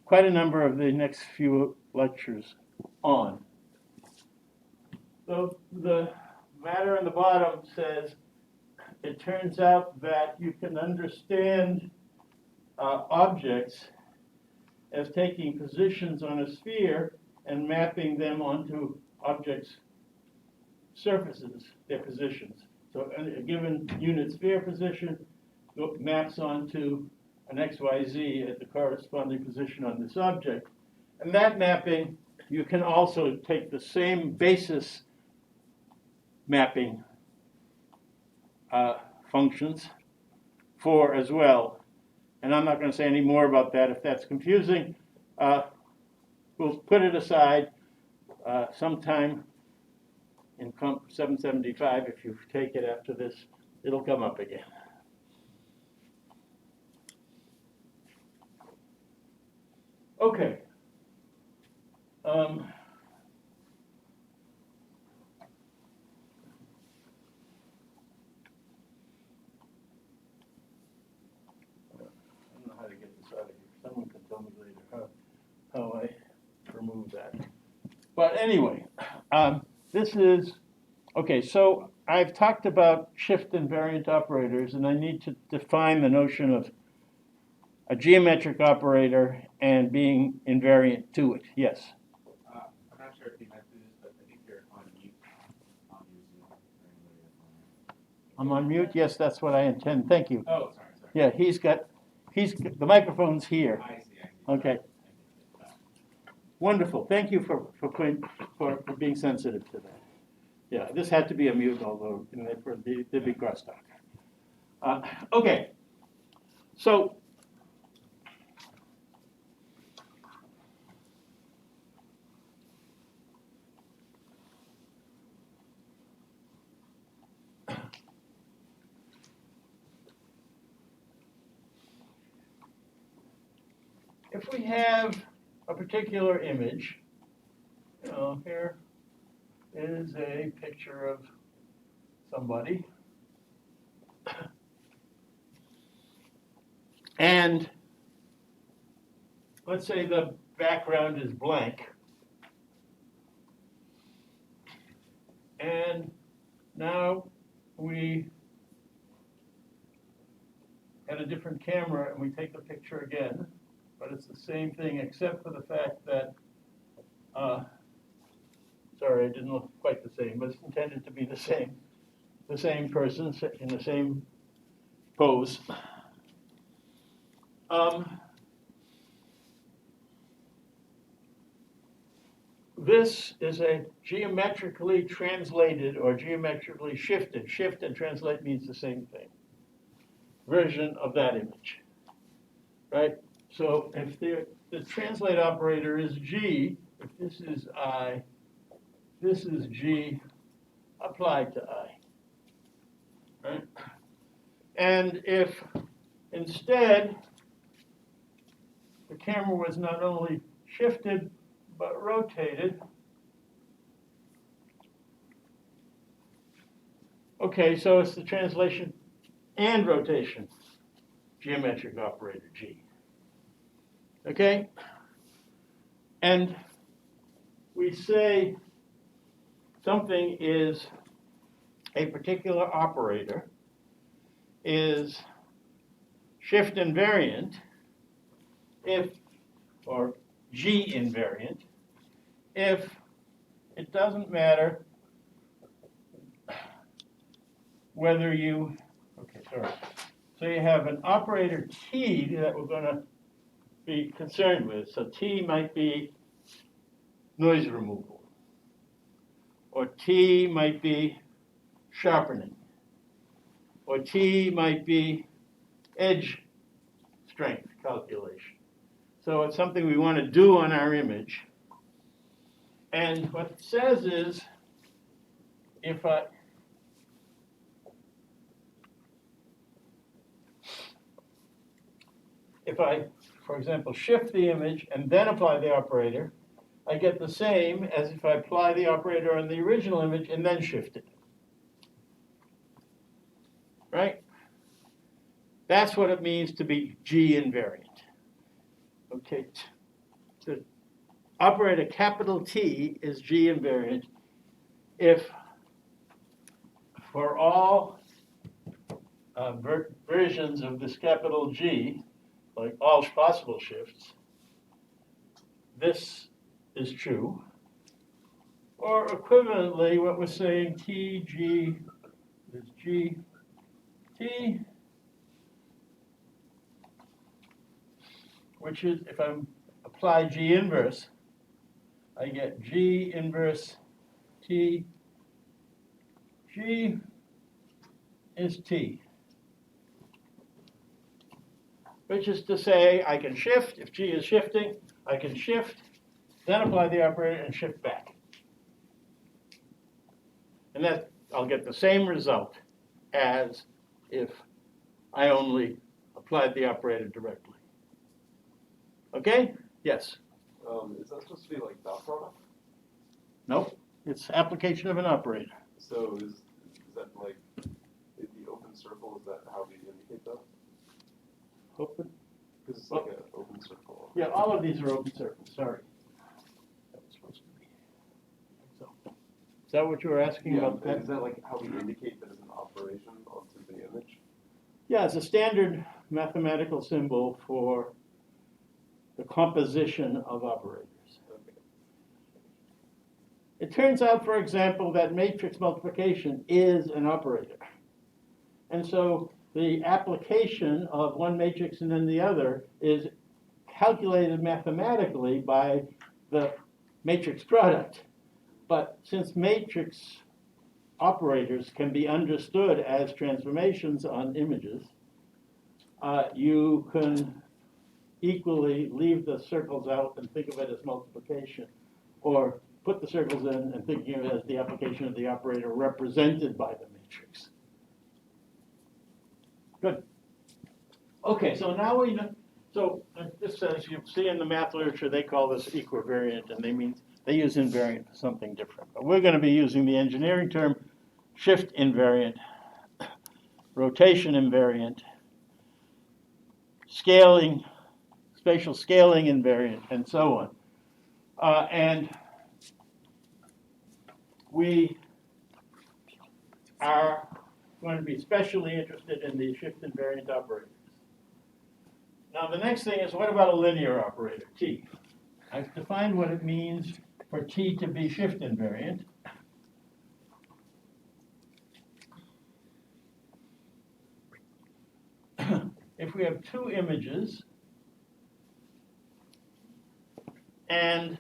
quite a number of the next few lectures on. So the matter on the bottom says, it turns out that you can understand objects as taking positions on a sphere and mapping them onto objects' surfaces, their positions. So a given unit sphere position maps onto an XYZ at the corresponding position on this object. And that mapping, you can also take the same basis mapping functions for as well. And I'm not going to say any more about that. If that's confusing, we'll put it aside sometime in Comp 775. If you take it after this, it'll come up again. Okay. I don't know how to get this out of here. Someone can tell me later how I remove that. But anyway, this is, okay, so I've talked about shift invariant operators, and I need to define the notion of a geometric operator and being invariant to it. Yes? I'm not sure if you meant to do this, but I think you're on mute on your Zoom. I'm on mute? Yes, that's what I intend. Thank you. Oh, sorry. Yeah, the microphone's here. I see. Okay. Wonderful. Thank you for being sensitive to that. Yeah, this had to be a mute, although there'd be crosstalk. Okay. So if we have a particular image, here is a picture of somebody. And let's say the background is blank. And now we had a different camera and we take the picture again, but it's the same thing except for the fact that, sorry, it didn't look quite the same, but it's intended to be the same person in the same pose. This is a geometrically translated or geometrically shifted. Shift and translate means the same thing. Version of that image, right? So if the translate operator is G, if this is I, this is G applied to I, right? And if instead the camera was not only shifted but rotated, okay, so it's the translation and rotation geometric operator G. Okay? And we say something is a particular operator is shift invariant if, or G invariant, if it doesn't matter whether you, okay, sorry. So you have an operator T that we're going to be concerned with. So T might be noise removal, or T might be sharpening, or T might be edge strength calculation. So it's something we want to do on our image. And what it says is, if I for example, shift the image and then apply the operator, I get the same as if I apply the operator on the original image and then shift it. Right? That's what it means to be G invariant. Okay, the operator capital T is G invariant if for all versions of this capital G, like all possible shifts, this is true. Or equivalently, what we're saying, TG is GT, which is, if I apply G inverse, I get G inverse T. G is T. Which is to say, I can shift, if G is shifting, I can shift, then apply the operator and shift back. And that, I'll get the same result as if I only applied the operator directly. Okay? Yes. Is that supposed to be like dot product? Nope. It's application of an operator. So is that like the open circle? Is that how we indicate that? Open. Because it's like an open circle. Yeah, all of these are open circles. Sorry. That was supposed to be. So, is that what you were asking Yeah. about? Is that like how we indicate that as an operation onto the image? Yeah, it's a standard mathematical symbol for the composition of operators. Okay. It turns out, for example, that matrix multiplication is an operator. And so the application of one matrix and then the other is calculated mathematically by the matrix product. But since matrix operators can be understood as transformations on images, you can equally leave the circles out and think of it as multiplication, or put the circles in and thinking of it as the application of the operator represented by the matrix. Good. Okay, so now we know. So this says, you see in the math literature, they call this equivariant, and they use invariant for something different. But we're going to be using the engineering term shift invariant, rotation invariant, scaling, spatial scaling invariant, and so on. And we are going to be especially interested in the shift invariant operators. Now the next thing is, what about a linear operator, T? I've defined what it means for T to be shift invariant. If we have two images and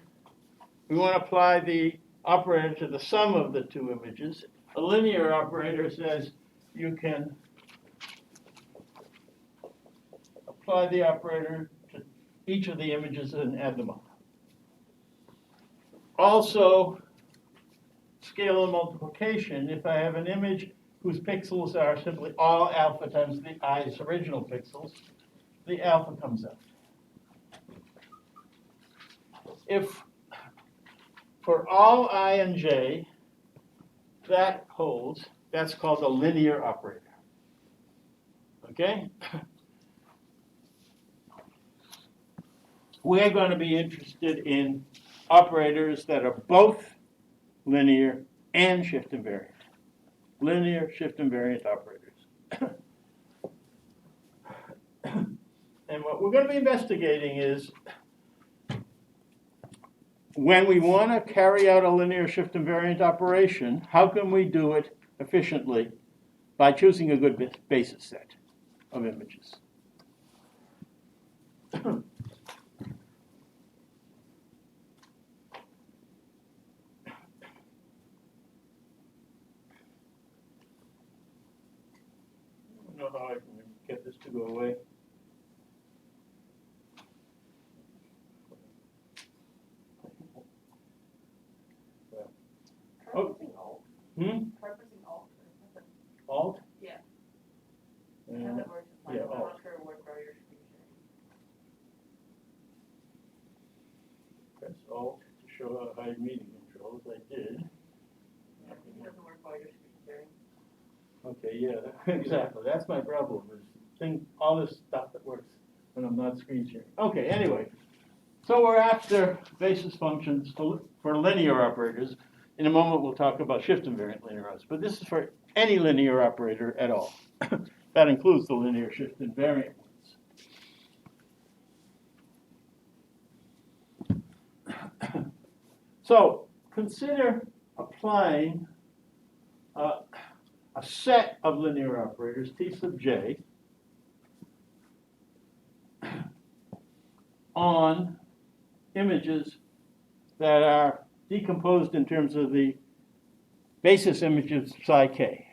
we want to apply the operator to the sum of the two images, a linear operator says you can apply the operator to each of the images and add them up. Also, scalar multiplication, if I have an image whose pixels are simply all alpha times the i's original pixels, the alpha comes out. If for all I and j that holds, that's called a linear operator. Okay? We're going to be interested in operators that are both linear and shift invariant. Linear shift invariant operators. And what we're going to be investigating is, when we want to carry out a linear shift invariant operation, how can we do it efficiently by choosing a good basis set of images? I don't know how I can get this to go away. Try pressing Alt. Try pressing Alt. Alt? Yeah. How that works is fine. Yeah, I'm Alt. not sure what bar your screen sharing. Press Alt to show how hide meeting controls. I did. It doesn't work while your screen sharing. Okay, yeah, exactly. That's my problem. Is all this stuff that works when I'm not screen sharing. Okay, anyway. So we're after basis functions for linear operators. In a moment, we'll talk about shift invariant linear operators. But this is for any linear operator at all. That includes the linear shift invariant ones. So consider applying a set of linear operators, T sub j, on images that are decomposed in terms of the basis images psi k.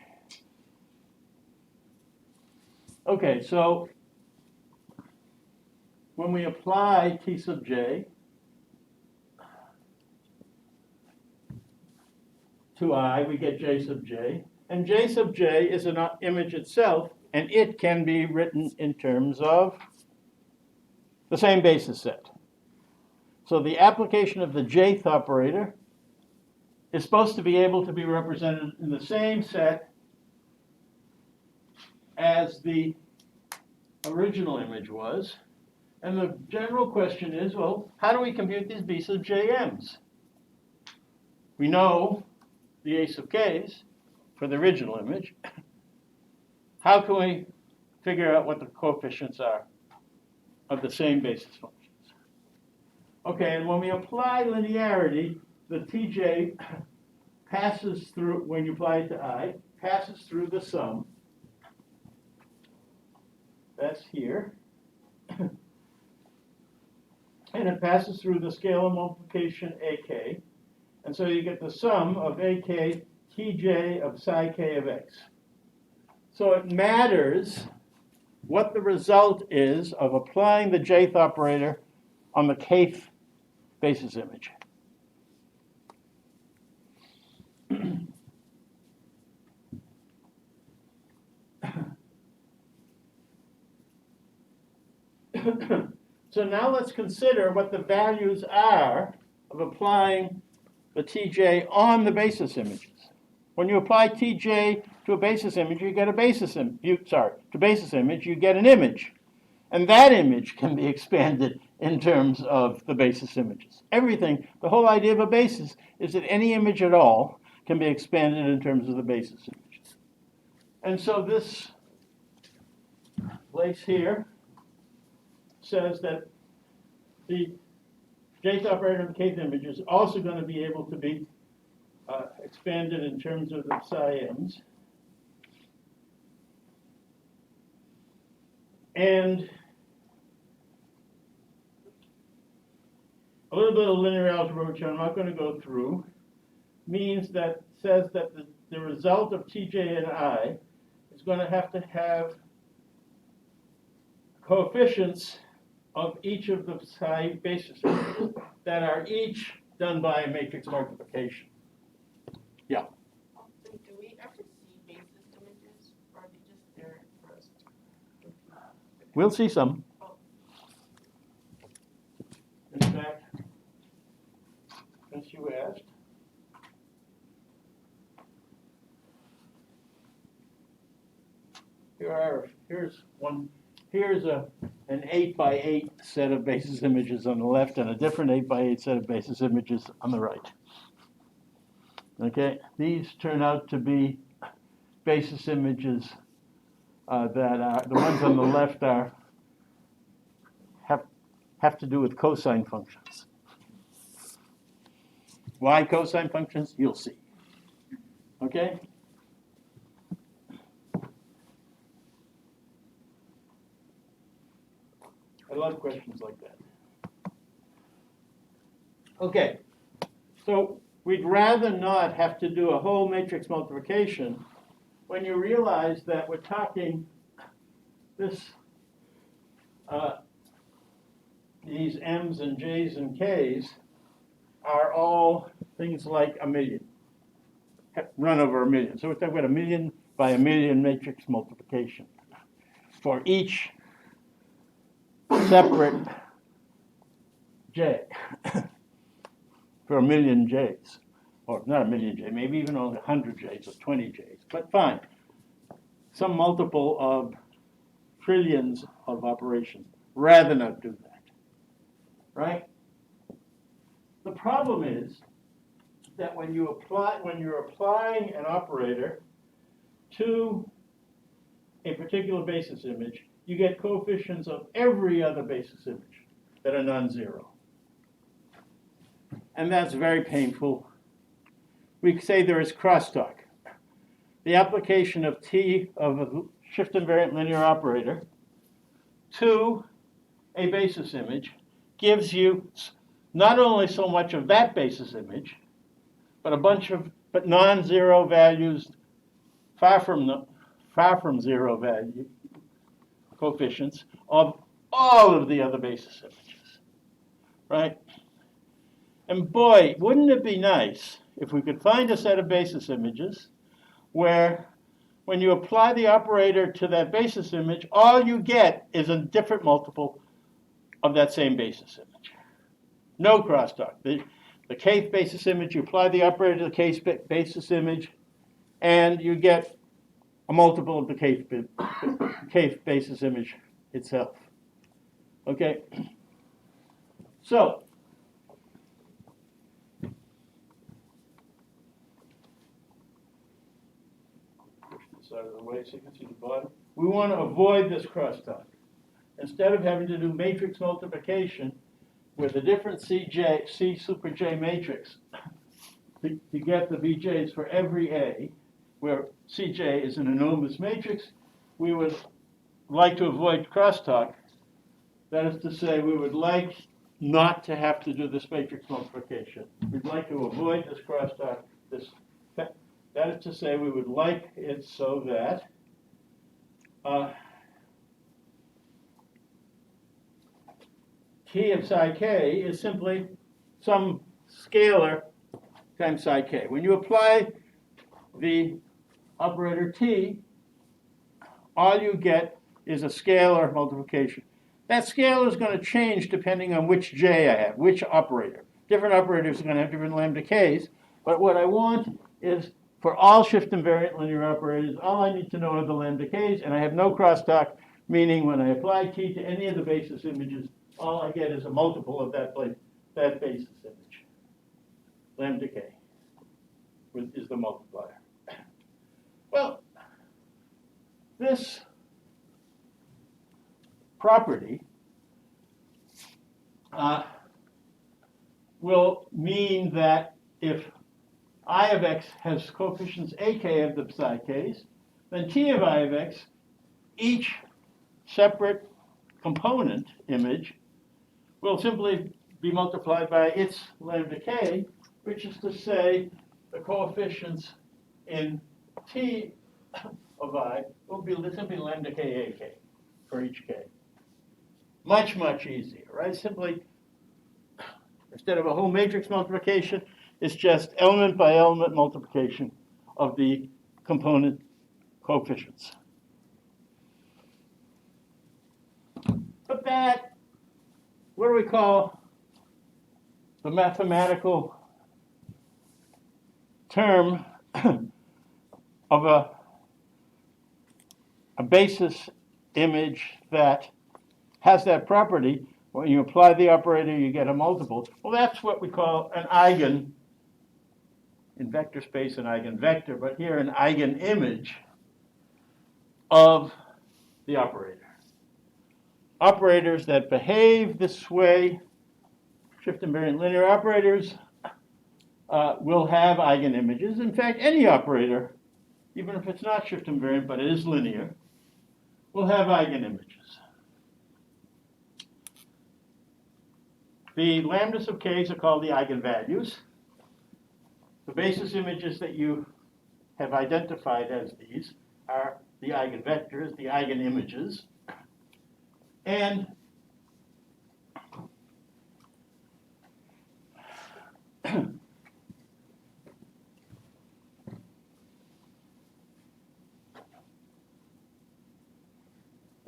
Okay, so when we apply T sub j to I, we get j sub j. And j sub j is an image itself, and it can be written in terms of the same basis set. So the application of the jth operator is supposed to be able to be represented in the same set as the original image was. And the general question is, well, how do we compute these b sub jm's? We know the a sub k's for the original image. How can we figure out what the coefficients are of the same basis functions? Okay, and when we apply linearity, the tj passes through, when you apply it to I, passes through the sum. That's here. And it passes through the scalar multiplication ak. And so you get the sum of ak tj of psi k of x. So it matters what the result is of applying the jth operator on the kth basis image. So now let's consider what the values are of applying the tj on the basis images. When you apply tj to a basis image, you get a basis image. To basis image, you get an image. And that image can be expanded in terms of the basis images. Everything, the whole idea of a basis is that any image at all can be expanded in terms of the basis images. And so this place here says that the jth operator of the kth image is also going to be able to be expanded in terms of the psi m's. And a little bit of linear algebra, which I'm not going to go through, says that the result of tj and I is going to have coefficients of each of the psi basis images that are each done by a matrix multiplication. Yeah. Do we ever see basis images, or are they just there for us to compute? We'll see some. In fact, since you asked, here's an 8 by 8 set of basis images on the left and a different 8 by 8 set of basis images on the right. Okay, these turn out to be basis images that are, the ones on the left have to do with cosine functions. Why cosine functions? You'll see. Okay? I love questions like that. Okay, so we'd rather not have to do a whole matrix multiplication when you realize that we're talking this, these m's and j's and k's are all things like a million, run over a million. So we're talking about a million by a million matrix multiplication for each separate j, for a million j's, or not a million j, maybe even only 100 j's or 20 j's, but fine. Some multiple of trillions of operations. Rather not do that, right? The problem is that when you're applying an operator to a particular basis image, you get coefficients of every other basis image that are non-zero. And that's very painful. We say there is crosstalk. The application of T of a shift invariant linear operator to a basis image gives you not only so much of that basis image, but a bunch of non-zero values, far from zero value coefficients of all of the other basis images, right? And boy, wouldn't it be nice if we could find a set of basis images where when you apply the operator to that basis image, all you get is a different multiple of that same basis image. No crosstalk. The kth basis image, you apply the operator to the kth basis image, and you get a multiple of the kth basis image itself. Okay? So, push this out of the way so you can see the bottom. We want to avoid this crosstalk. Instead of having to do matrix multiplication with a different C super J matrix to get the VJs for every A, where CJ is an enormous matrix, we would like to avoid crosstalk. That is to say, we would like not to have to do this matrix multiplication. We'd like to avoid this crosstalk. That is to say, we would like it so that T of psi k is simply some scalar times psi k. When you apply the operator T, all you get is a scalar multiplication. That scalar is going to change depending on which J I have, which operator. Different operators are going to have different lambda k's, but what I want is for all shift invariant linear operators, all I need to know are the lambda k's, and I have no crosstalk, meaning when I apply T to any of the basis images, all I get is a multiple of that basis image. Lambda k is the multiplier. Well, this property will mean that if I of x has coefficients ak of the psi k's, then T of I of x, each separate component image, will simply be multiplied by its lambda k, which is to say the coefficients in T of I will be simply lambda k ak for each k. Much, much easier, right? Simply, instead of a whole matrix multiplication, it's just element by element multiplication of the component coefficients. But that, what do we call the mathematical term of a basis image that has that property? When you apply the operator, you get a multiple. Well, that's what we call an eigen, in vector space an eigenvector, but here an eigenimage of the operator. Operators that behave this way, shift invariant linear operators, will have eigenimages. In fact, any operator, even if it's not shift invariant but it is linear, will have eigenimages. The lambdas of k's are called the eigenvalues. The basis images that you have identified as these are the eigenvectors, the eigenimages. And the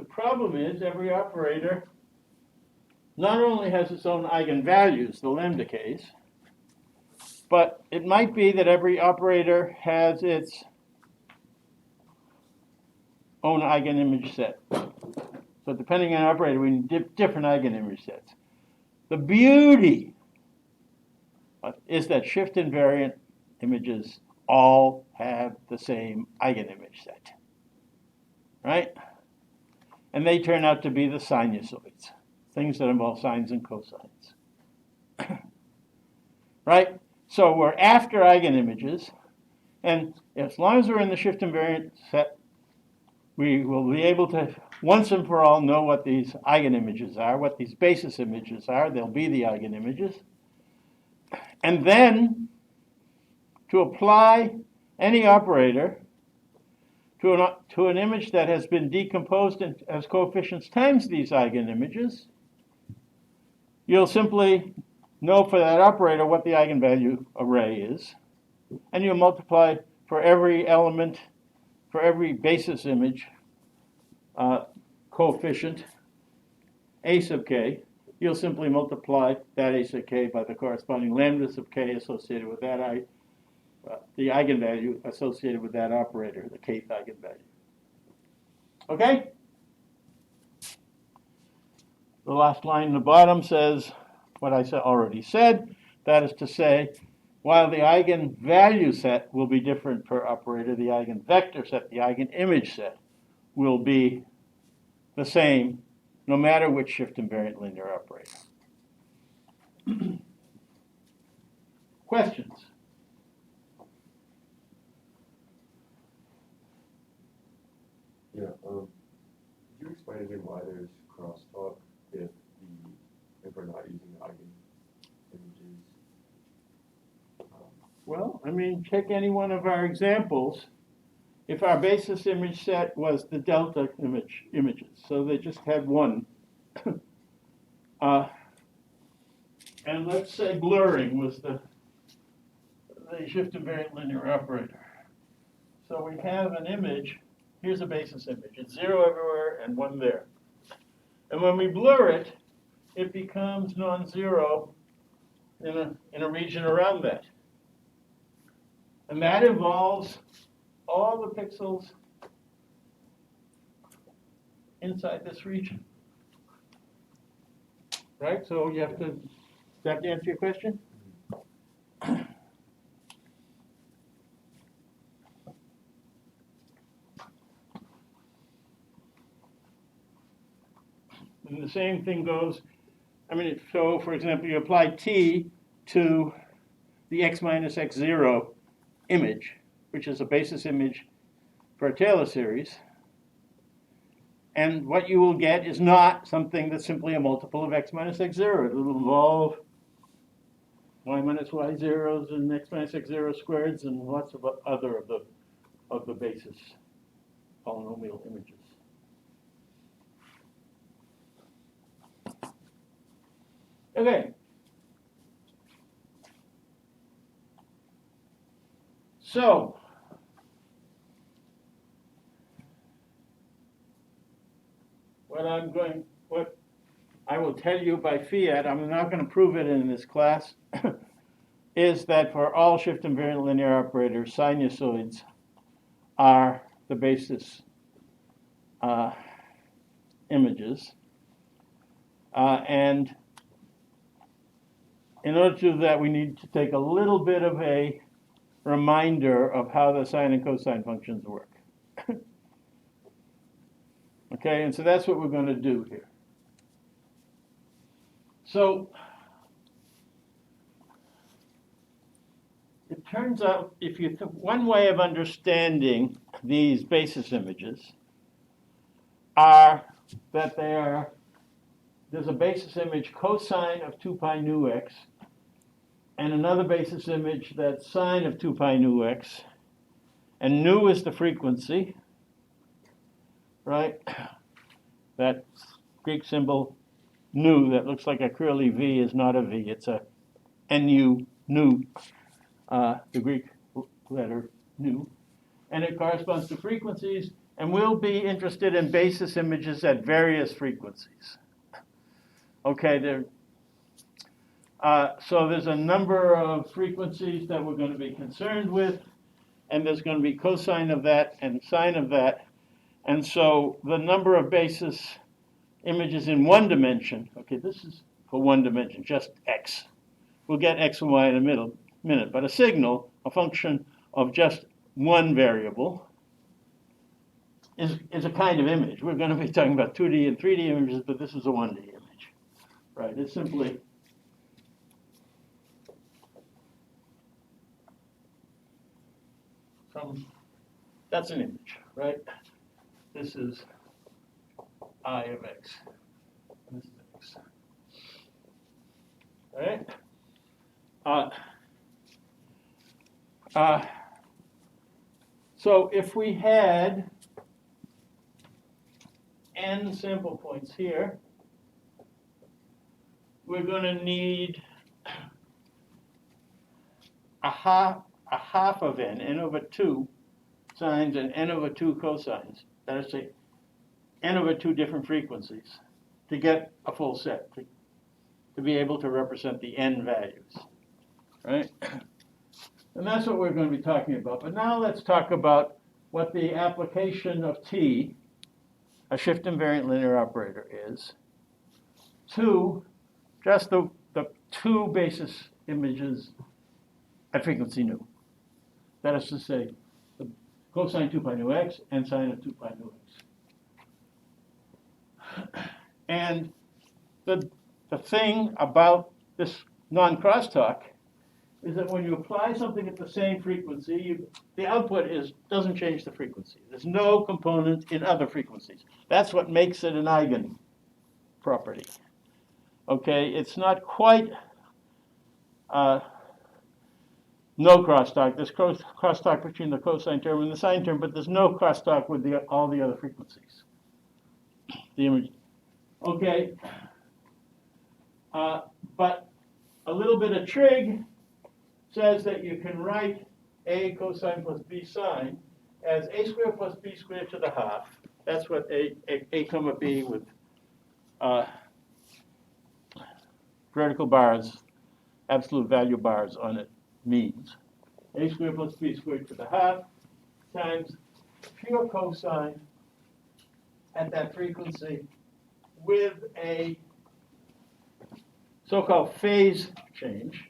problem is every operator not only has its own eigenvalues, the lambda k's, but it might be that every operator has its own eigenimage set. So depending on operator, we need different eigenimage sets. The beauty is that shift invariant images all have the same eigenimage set, right? And they turn out to be the sinusoids, things that involve sines and cosines, right? So we're after eigenimages, and as long as we're in the shift invariant set, we will be able to once and for all know what these eigenimages are, what these basis images are. They'll be the eigenimages. And then to apply any operator to an image that has been decomposed as coefficients times these eigenimages, you'll simply know for that operator what the eigenvalue array is, and you'll multiply for every element, for every basis image coefficient, a sub k, you'll simply multiply that a sub k by the corresponding lambdas of k associated with that the eigenvalue associated with that operator, the kth eigenvalue. Okay? The last line in the bottom says what I already said. That is to say, while the eigenvalue set will be different per operator, the eigenvector set, the eigenimage set, will be the same no matter which shift invariant linear operator. Questions? Yeah, could you explain again why there's crosstalk if we're not using eigen images? Well, I mean, check any one of our examples. If our basis image set was the delta images, so they just had one. And let's say blurring was the shift invariant linear operator. So we have an image, here's a basis image. It's 0 everywhere and 1 there. And when we blur it, it becomes non-zero in a region around that. And that involves all the pixels inside this region. Right? So you have to, does that answer your question? And the same thing goes, I mean, so for example, you apply t to the x minus x0 image, which is a basis image for a Taylor series. And what you will get is not something that's simply a multiple of x minus x0. It will involve y minus y zeros and x minus x0 squareds and lots of other of the basis polynomial images. Okay. So, what I will tell you by fiat, I'm not going to prove it in this class, is that for all shift invariant linear operators, sinusoids are the basis images. And in order to do that, we need to take a little bit of a reminder of how the sine and cosine functions work. Okay, and so that's what we're going to do here. So it turns out, if you one way of understanding these basis images are that there's a basis image cosine of 2 pi nu x, and another basis image that's sine of 2 pi nu x, and nu is the frequency, right? That Greek symbol nu that looks like a curly V is not a V, it's a nu, nu, the Greek letter nu, and it corresponds to frequencies, and we'll be interested in basis images at various frequencies. Okay, so there's a number of frequencies that we're going to be concerned with, and there's going to be cosine of that and sine of that. And so the number of basis images in one dimension, okay, this is for one dimension, just x. We'll get x and y in a minute, but a signal, a function of just one variable, is a kind of image. We're going to be talking about 2D and 3D images, but this is a 1D image, right? It's simply that's an image, right? This is I of x. This is x. All right? So if we had n sample points here, we're going to need a half of n over 2 sines and n over 2 cosines. That is to say, n over 2 different frequencies to get a full set, to be able to represent the n values, right? And that's what we're going to be talking about. But now let's talk about what the application of T, a shift invariant linear operator, is to just the two basis images at frequency nu. That is to say, the cosine 2 pi nu x and sine of 2 pi nu x. And the thing about this non-crosstalk is that when you apply something at the same frequency, the output doesn't change the frequency. There's no component in other frequencies. That's what makes it an eigen property. Okay, it's not quite no crosstalk. There's crosstalk between the cosine term and the sine term, but there's no crosstalk with all the other frequencies. The image. Okay, but a little bit of trig says that you can write a cosine plus b sine as a squared plus b squared to the half. That's what a comma b with vertical bars, absolute value bars on it means. A squared plus b squared to the half times pure cosine at that frequency with a so-called phase change,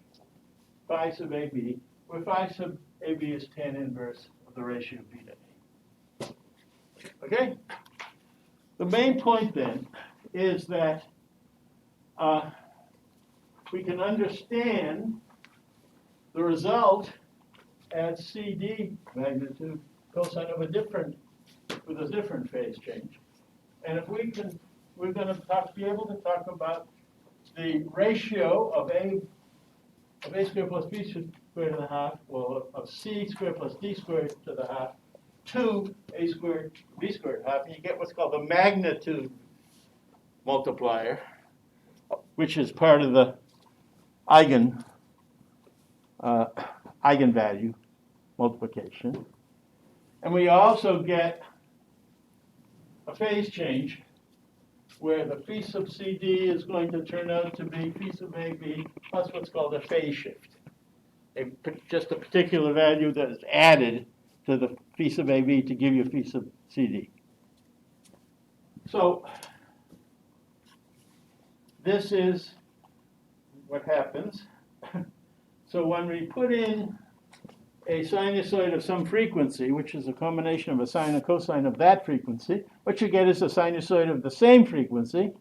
phi sub AB, where phi sub AB is tan inverse of the ratio b to a. Okay? The main point then is that we can understand the result as CD magnitude cosine of with a different phase change. And if we're going to be able to talk about the ratio of a squared plus b squared to the half, well, of c squared plus d squared to the half to a squared b squared half, and you get what's called the magnitude multiplier, which is part of the eigenvalue multiplication. And we also get a phase change where the phi sub CD is going to turn out to be phi sub AB plus what's called a phase shift. Just a particular value that is added to the phi sub AB to give you phi sub CD. So this is what happens. So when we put in a sinusoid of some frequency, which is a combination of a sine and cosine of that frequency, what you get is a sinusoid of the same frequency,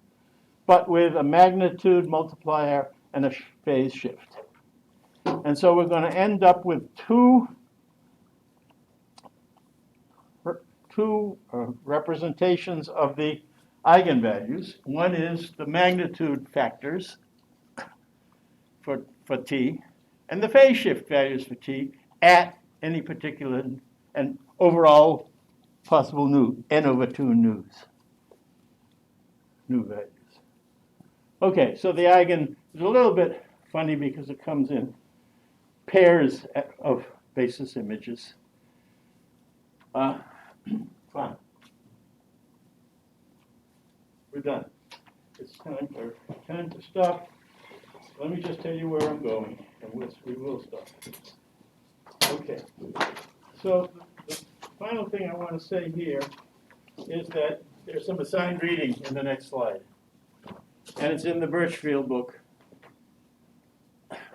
but with a magnitude multiplier and a phase shift. And so we're going to end up with two representations of the eigenvalues. One is the magnitude factors for t, and the phase shift values for t at any particular and overall possible n over 2 nu values. Okay, so the eigen is a little bit funny because it comes in pairs of basis images. Fine. We're done. It's time to stop. Let me just tell you where I'm going, and we will stop. Okay. So the final thing I want to say here is that there's some assigned reading in the next slide, and it's in the Birchfield book.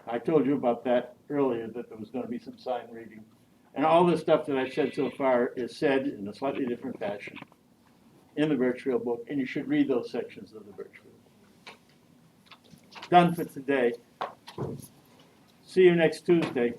I told you about that earlier, that there was going to be some assigned reading. And all the stuff that I've said so far is said in a slightly different fashion in the Birchfield book, and you should read those sections of the Birchfield. Done for today. See you next Tuesday.